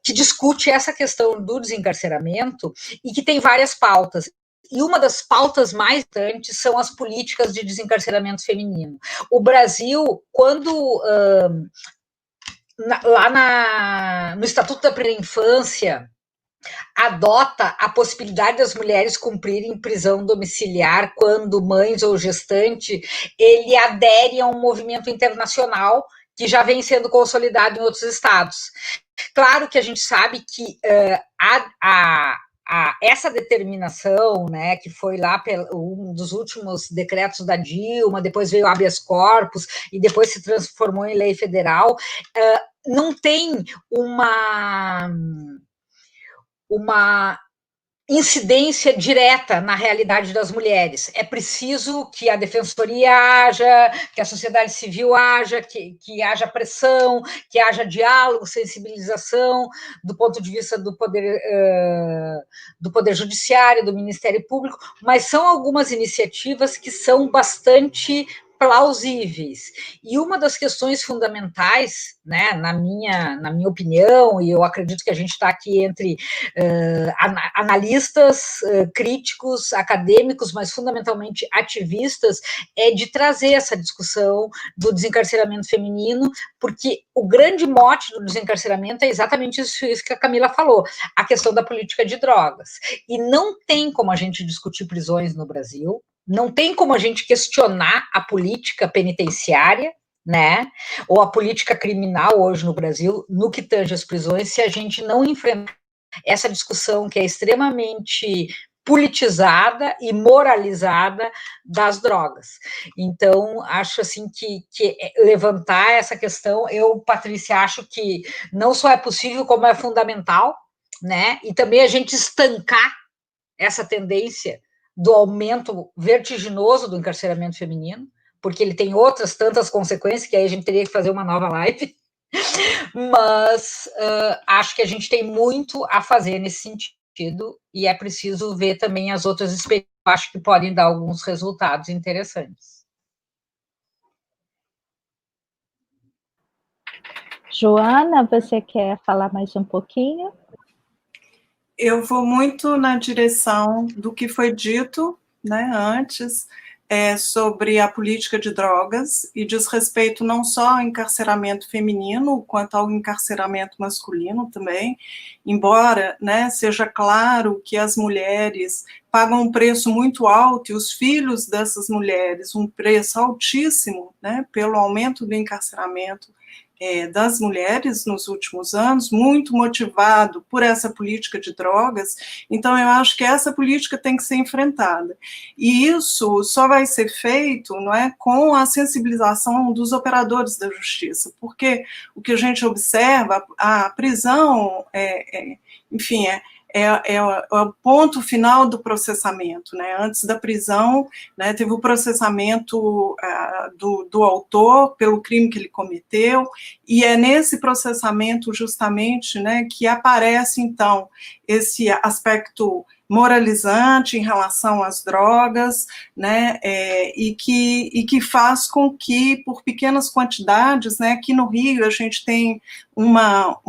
que discute essa questão do desencarceramento e que tem várias pautas. E uma das pautas mais importantes são as políticas de desencarceramento feminino. O Brasil, quando lá no Estatuto da Primeira Infância, adota a possibilidade das mulheres cumprirem prisão domiciliar quando mães ou gestante, ele adere a um movimento internacional que já vem sendo consolidado em outros estados. Claro que a gente sabe que essa determinação, né, que foi lá um dos últimos decretos da Dilma, depois veio o habeas corpus e depois se transformou em lei federal, não tem uma incidência direta na realidade das mulheres. É preciso que a defensoria haja, que a sociedade civil haja, que haja pressão, que haja diálogo, sensibilização do ponto de vista do poder judiciário, do Ministério Público, mas são algumas iniciativas que são bastante plausíveis. E uma das questões fundamentais, né, na minha opinião, e eu acredito que a gente está aqui entre analistas, críticos, acadêmicos, mas fundamentalmente ativistas, é de trazer essa discussão do desencarceramento feminino, porque o grande mote do desencarceramento é exatamente isso que a Camila falou, a questão da política de drogas. E não tem como a gente discutir prisões no Brasil, não tem como a gente questionar a política penitenciária, né, ou a política criminal hoje no Brasil, no que tange às prisões, se a gente não enfrentar essa discussão que é extremamente politizada e moralizada das drogas. Então, acho assim que levantar essa questão, eu, Patrícia, acho que não só é possível, como é fundamental, né, e também a gente estancar essa tendência do aumento vertiginoso do encarceramento feminino, porque ele tem outras tantas consequências, que aí a gente teria que fazer uma nova live, mas acho que a gente tem muito a fazer nesse sentido, e é preciso ver também as outras experiências, acho que podem dar alguns resultados interessantes. Joana, você quer falar mais um pouquinho? Eu vou muito na direção do que foi dito, né, antes, sobre a política de drogas, e diz respeito não só ao encarceramento feminino, quanto ao encarceramento masculino também, embora, né, seja claro que as mulheres pagam um preço muito alto, e os filhos dessas mulheres um preço altíssimo, né, pelo aumento do encarceramento das mulheres nos últimos anos, muito motivado por essa política de drogas. Então, eu acho que essa política tem que ser enfrentada. E isso só vai ser feito, não é, com a sensibilização dos operadores da justiça, porque o que a gente observa, a prisão, enfim, é o ponto final do processamento, né? Antes da prisão, né, teve o processamento do autor pelo crime que ele cometeu, e é nesse processamento justamente, né, que aparece então esse aspecto moralizante em relação às drogas, né, e que faz com que, por pequenas quantidades, né, aqui no Rio a gente tem uma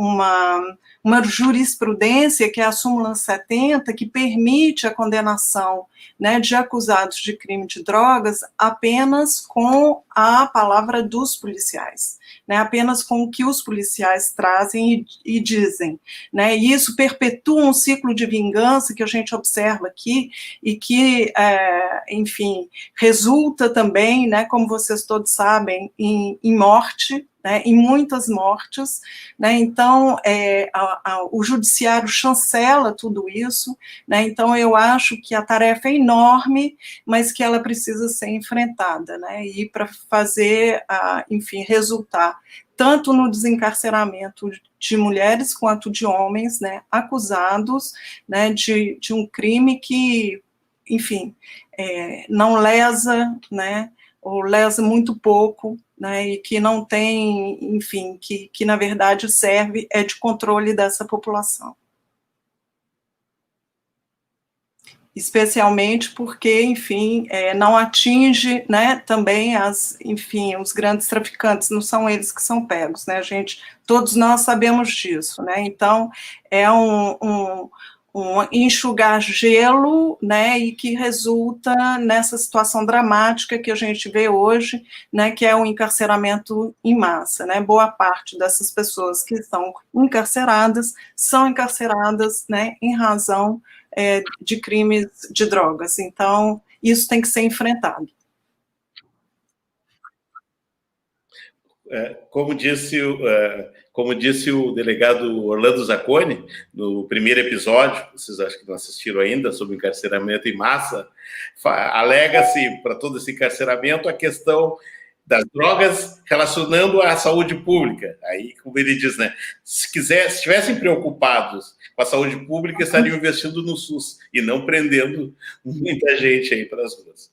jurisprudência, que é a súmula 70, que permite a condenação, né, de acusados de crime de drogas apenas com a palavra dos policiais, né, apenas com o que os policiais trazem e dizem, né, e isso perpetua um ciclo de vingança que a gente observa aqui e que, enfim, resulta também, né, como vocês todos sabem, em morte, né, em muitas mortes, né, então o judiciário chancela tudo isso, né, então eu acho que a tarefa é enorme, mas que ela precisa ser enfrentada, né, e para fazer, enfim, resultar tanto no desencarceramento de mulheres quanto de homens, né, acusados, né, de um crime que, enfim, não lesa, né, ou lesa muito pouco, né, e que não tem, enfim, que na verdade serve de controle dessa população. Especialmente porque, enfim, não atinge, né, também enfim, os grandes traficantes, não são eles que são pegos, né, todos nós sabemos disso, né, então é um enxugar gelo, né, e que resulta nessa situação dramática que a gente vê hoje, né, que é o encarceramento em massa, né, boa parte dessas pessoas que estão encarceradas, né, em razão de crimes de drogas, então isso tem que ser enfrentado. Como disse o delegado Orlando Zacconi, no primeiro episódio, vocês acho que não assistiram ainda, sobre encarceramento em massa, alega-se para todo esse encarceramento a questão das drogas relacionando à saúde pública. Aí, como ele diz, né, se estivessem preocupados com a saúde pública, estariam investindo no SUS e não prendendo muita gente aí para as ruas.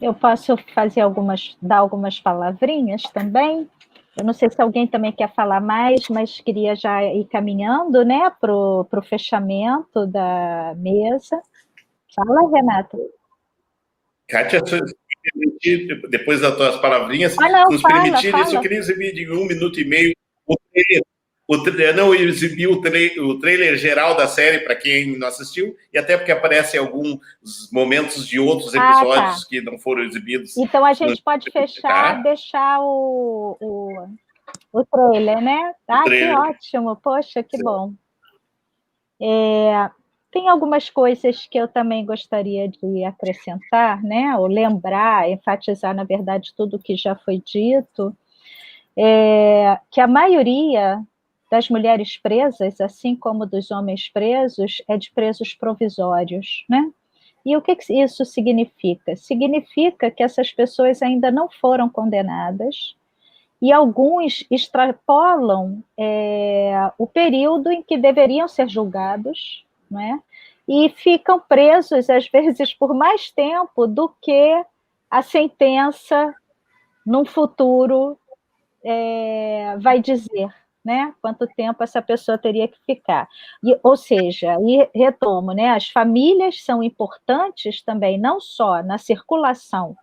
Eu posso dar algumas palavrinhas também? Eu não sei se alguém também quer falar mais, mas queria já ir caminhando, né, para o fechamento da mesa. Fala, Renata. Kátia, depois das tuas palavrinhas, não, nos fala. eu queria exibir de 1 minuto e meio eu exibi o trailer geral da série para quem não assistiu, e até porque aparecem alguns momentos de outros episódios que não foram exibidos. Então a gente pode fechar, deixar o trailer, né? Que ótimo, poxa, que bom. Tem algumas coisas que eu também gostaria de acrescentar, né? Ou lembrar, enfatizar, na verdade, tudo que já foi dito, que a maioria das mulheres presas, assim como dos homens presos, é de presos provisórios, né? E o que isso significa? Significa que essas pessoas ainda não foram condenadas e alguns extrapolam o período em que deveriam ser julgados, né? E ficam presos, às vezes, por mais tempo do que a sentença, num futuro, vai dizer, né? Quanto tempo essa pessoa teria que ficar. Ou seja, e retomo, né? As famílias são importantes também, não só na circulação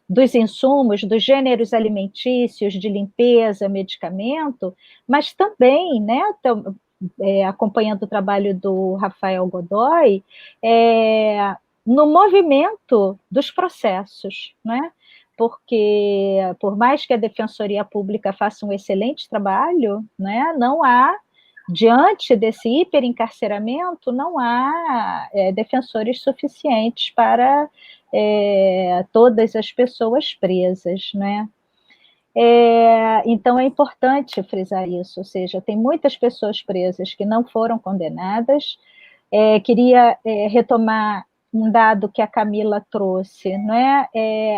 dos insumos, dos gêneros alimentícios, de limpeza, medicamento, mas também, né, acompanhando o trabalho do Rafael Godoy, no movimento dos processos, né? Porque, por mais que a Defensoria Pública faça um excelente trabalho, né, não há, diante desse hiperencarceramento, não há defensores suficientes para todas as pessoas presas, né? Então, é importante frisar isso, ou seja, tem muitas pessoas presas que não foram condenadas. Queria retomar um dado que a Camila trouxe, não é?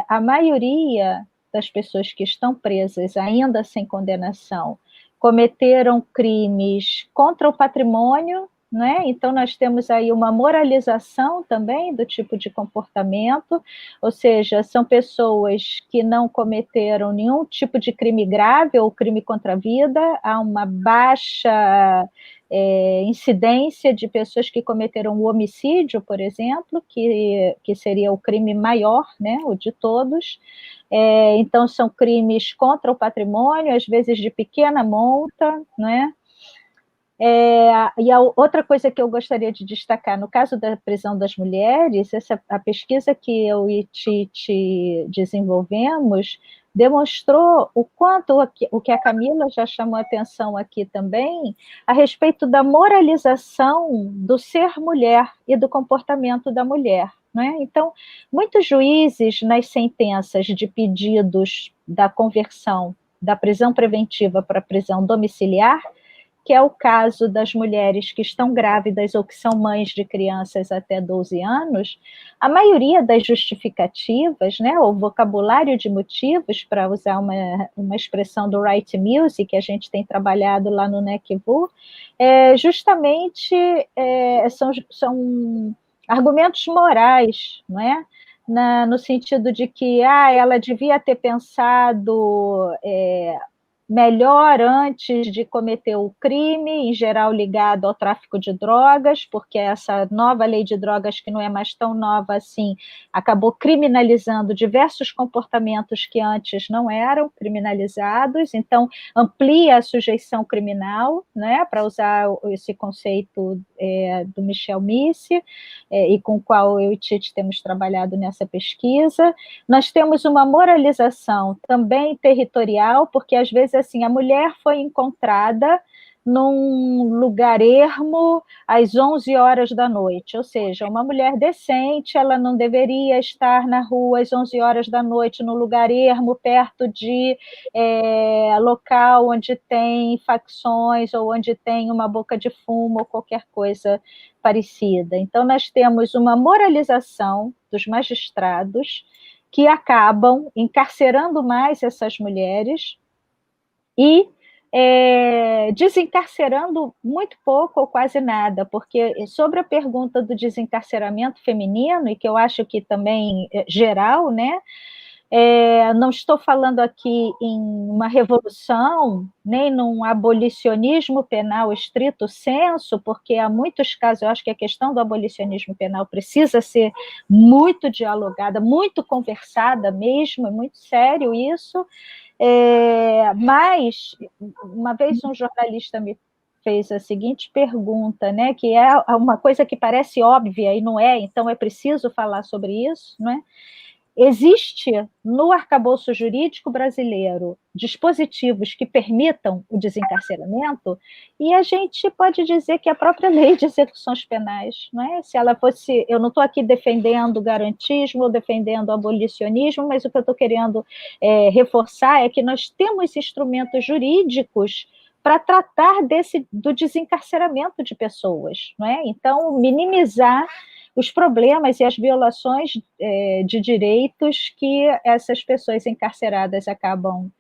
A maioria das pessoas que estão presas, ainda sem condenação, cometeram crimes contra o patrimônio, né? Então, nós temos aí uma moralização também do tipo de comportamento, ou seja, são pessoas que não cometeram nenhum tipo de crime grave ou crime contra a vida, há uma baixa incidência de pessoas que cometeram o homicídio, por exemplo, que seria o crime maior, né, o de todos. Então, são crimes contra o patrimônio, às vezes de pequena monta, né? E a outra coisa que eu gostaria de destacar, no caso da prisão das mulheres, a pesquisa que eu e Tite desenvolvemos demonstrou o quanto, o que a Camila já chamou a atenção aqui também, a respeito da moralização do ser mulher e do comportamento da mulher. Né? Então, muitos juízes, nas sentenças de pedidos da conversão da prisão preventiva para a prisão domiciliar, que é o caso das mulheres que estão grávidas ou que são mães de crianças até 12 anos, a maioria das justificativas, né, o vocabulário de motivos, para usar uma expressão do Right Music, que a gente tem trabalhado lá no NECVU, justamente são argumentos morais, não é? No sentido de que ela devia ter pensado melhor antes de cometer o crime, em geral ligado ao tráfico de drogas, porque essa nova lei de drogas, que não é mais tão nova assim, acabou criminalizando diversos comportamentos que antes não eram criminalizados, então amplia a sujeição criminal, né, para usar esse conceito do Michel Misse, e com o qual eu e Tite temos trabalhado nessa pesquisa. Nós temos uma moralização também territorial, porque às vezes assim, a mulher foi encontrada num lugar ermo às 11 horas da noite, ou seja, uma mulher decente, ela não deveria estar na rua às 11 horas da noite, no lugar ermo, perto de local onde tem facções ou onde tem uma boca de fumo ou qualquer coisa parecida. Então, nós temos uma moralização dos magistrados que acabam encarcerando mais essas mulheres e desencarcerando muito pouco ou quase nada, porque sobre a pergunta do desencarceramento feminino, e que eu acho que também é geral, né? Não estou falando aqui em uma revolução, nem num abolicionismo penal estrito sensu, porque há muitos casos, eu acho que a questão do abolicionismo penal precisa ser muito dialogada, muito conversada mesmo, é muito sério isso. Mas, uma vez um jornalista me fez a seguinte pergunta, né, que é uma coisa que parece óbvia e não é, então é preciso falar sobre isso, não é? Existe no arcabouço jurídico brasileiro dispositivos que permitam o desencarceramento, e a gente pode dizer que a própria lei de execuções penais, não é? Se ela fosse, eu não estou aqui defendendo o garantismo ou defendendo o abolicionismo, mas o que eu estou querendo reforçar é que nós temos instrumentos jurídicos para tratar do desencarceramento de pessoas, não é? Então, minimizar os problemas e as violações de direitos que essas pessoas encarceradas acabam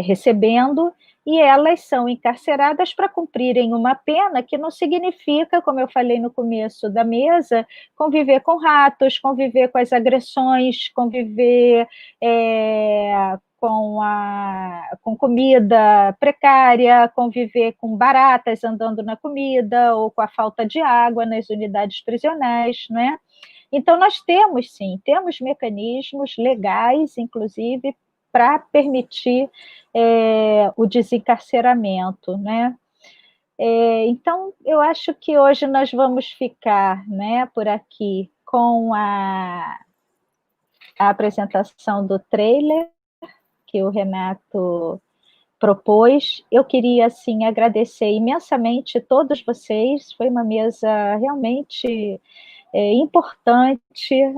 recebendo, e elas são encarceradas para cumprirem uma pena que não significa, como eu falei no começo da mesa, conviver com ratos, conviver com as agressões, conviver com comida precária, conviver com baratas andando na comida, ou com a falta de água nas unidades prisionais, né? Então, nós temos, sim, temos mecanismos legais, inclusive, para permitir o desencarceramento, né? Então, eu acho que hoje nós vamos ficar, né, por aqui com a apresentação do trailer que o Renato propôs. Eu queria, assim, agradecer imensamente todos vocês, foi uma mesa realmente importante,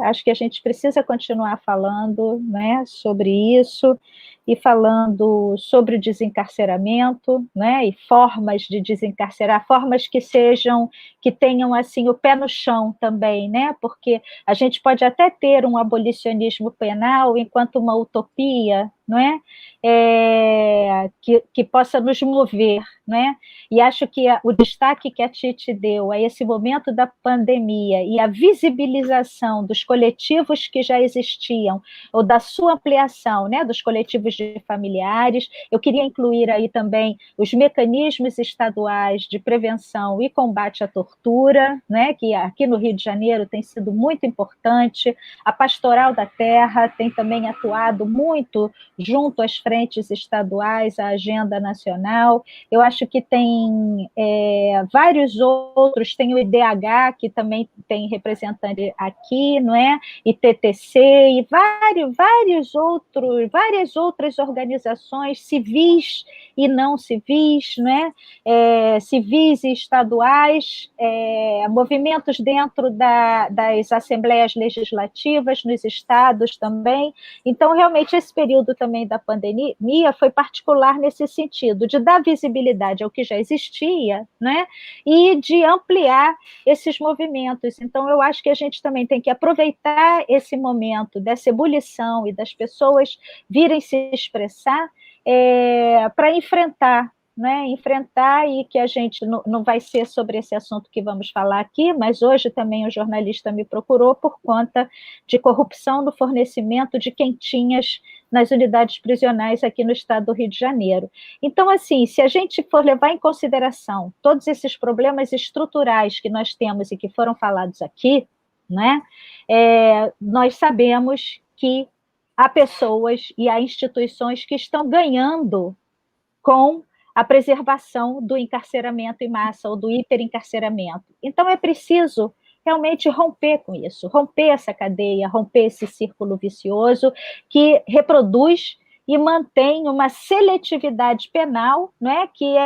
acho que a gente precisa continuar falando, né, sobre isso, e falando sobre o desencarceramento, né, e formas de desencarcerar, formas que sejam, que tenham, assim, o pé no chão também, né, porque a gente pode até ter um abolicionismo penal enquanto uma utopia, não é? Que possa nos mover, né? E acho que o destaque que a Titi deu a esse momento da pandemia e a visibilização dos coletivos que já existiam, ou da sua ampliação, né, dos coletivos de familiares, eu queria incluir aí também os mecanismos estaduais de prevenção e combate à tortura, né, que aqui no Rio de Janeiro tem sido muito importante, a Pastoral da Terra tem também atuado muito junto às frentes estaduais, à agenda nacional. Eu acho que tem vários outros, tem o IDH, que também tem representante aqui, não é? E TTC, e várias outras organizações civis e não civis, não é? Civis e estaduais, movimentos dentro das assembleias legislativas, nos estados também. Então, realmente, esse período também da pandemia foi particular nesse sentido, de dar visibilidade ao que já existia, né? E de ampliar esses movimentos. Então, eu acho que a gente também tem que aproveitar esse momento dessa ebulição e das pessoas virem se expressar para enfrentar, né, enfrentar, e que a gente não vai ser sobre esse assunto que vamos falar aqui, mas hoje também o jornalista me procurou por conta de corrupção no fornecimento de quentinhas nas unidades prisionais aqui no estado do Rio de Janeiro. Então, assim, se a gente for levar em consideração todos esses problemas estruturais que nós temos e que foram falados aqui, né, nós sabemos que há pessoas e há instituições que estão ganhando com a preservação do encarceramento em massa ou do hiperencarceramento. Então, é preciso realmente romper com isso, romper essa cadeia, romper esse círculo vicioso que reproduz e mantém uma seletividade penal, não é? Que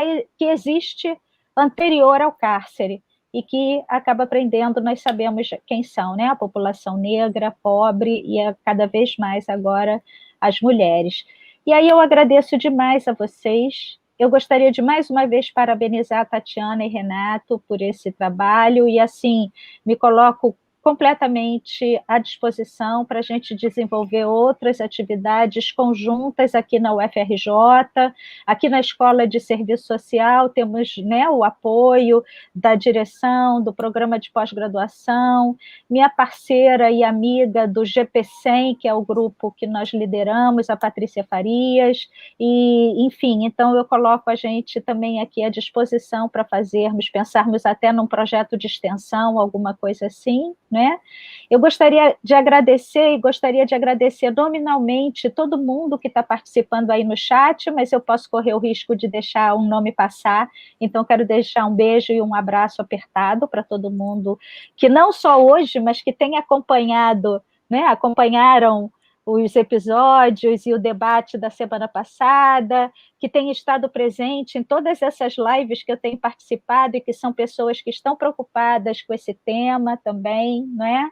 existe anterior ao cárcere e que acaba prendendo, nós sabemos quem são, né? A população negra, pobre e cada vez mais agora as mulheres. E aí eu agradeço demais a vocês. Eu gostaria de, mais uma vez, parabenizar a Tatiana e Renato por esse trabalho e, assim, me coloco completamente à disposição para a gente desenvolver outras atividades conjuntas aqui na UFRJ, aqui na Escola de Serviço Social, temos, né, o apoio da direção, do programa de pós-graduação, minha parceira e amiga do GP100, que é o grupo que nós lideramos, a Patrícia Farias, e, enfim, então eu coloco a gente também aqui à disposição para pensarmos até num projeto de extensão, alguma coisa assim, né? Eu gostaria de agradecer nominalmente todo mundo que está participando aí no chat, mas eu posso correr o risco de deixar um nome passar, então quero deixar um beijo e um abraço apertado para todo mundo que não só hoje, mas que tem acompanhado, né, acompanharam os episódios e o debate da semana passada, que tem estado presente em todas essas lives que eu tenho participado e que são pessoas que estão preocupadas com esse tema também, não é?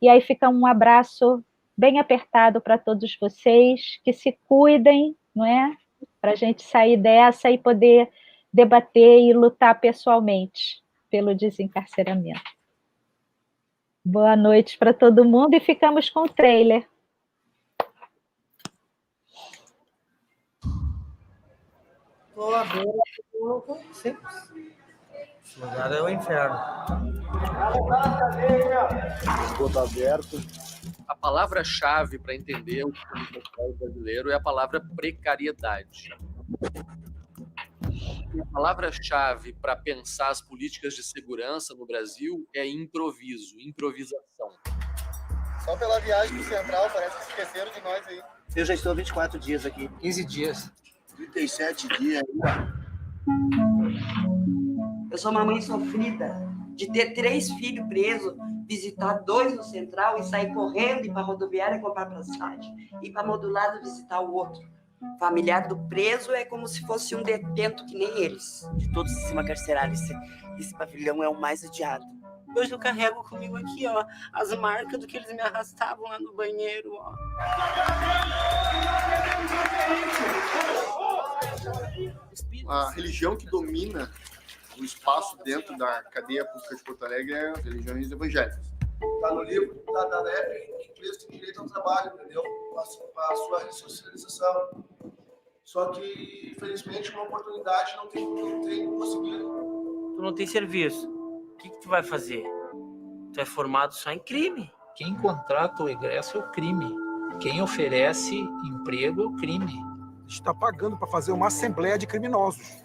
E aí fica um abraço bem apertado para todos vocês, que se cuidem, não é? Para a gente sair dessa e poder debater e lutar pessoalmente pelo desencarceramento. Boa noite para todo mundo e ficamos com o trailer. Boa noite. Esse lugar é o inferno. Esgoto aberto. A palavra-chave para entender o sistema brasileiro é a palavra precariedade. E a palavra-chave para pensar as políticas de segurança no Brasil é improviso, improvisação. Só pela viagem do Central, parece que esqueceram de nós aí. Eu já estou 24 dias aqui. 15 dias. 37 dias. Eu sou uma mãe sofrida de ter 3 filhos presos, visitar 2 no Central e sair correndo, ir para a rodoviária comprar passagem, ir para Modulado visitar o outro. Familiar do preso é como se fosse um detento que nem eles. De todo o sistema carcerário, esse pavilhão é o mais odiado. Hoje eu carrego comigo aqui, ó, as marcas do que eles me arrastavam lá no banheiro, ó. A religião que domina o espaço dentro da cadeia pública de Porto Alegre é as religiões evangélicas. Está no livro da NEP que preso tem direito ao trabalho, entendeu? A sua ressocialização. Só que, infelizmente, uma oportunidade não tem conseguido. Tu não tem serviço. O que tu vai fazer? Tu é formado só em crime. Quem contrata o egresso é o crime. Quem oferece emprego é o crime. Está pagando para fazer uma assembleia de criminosos.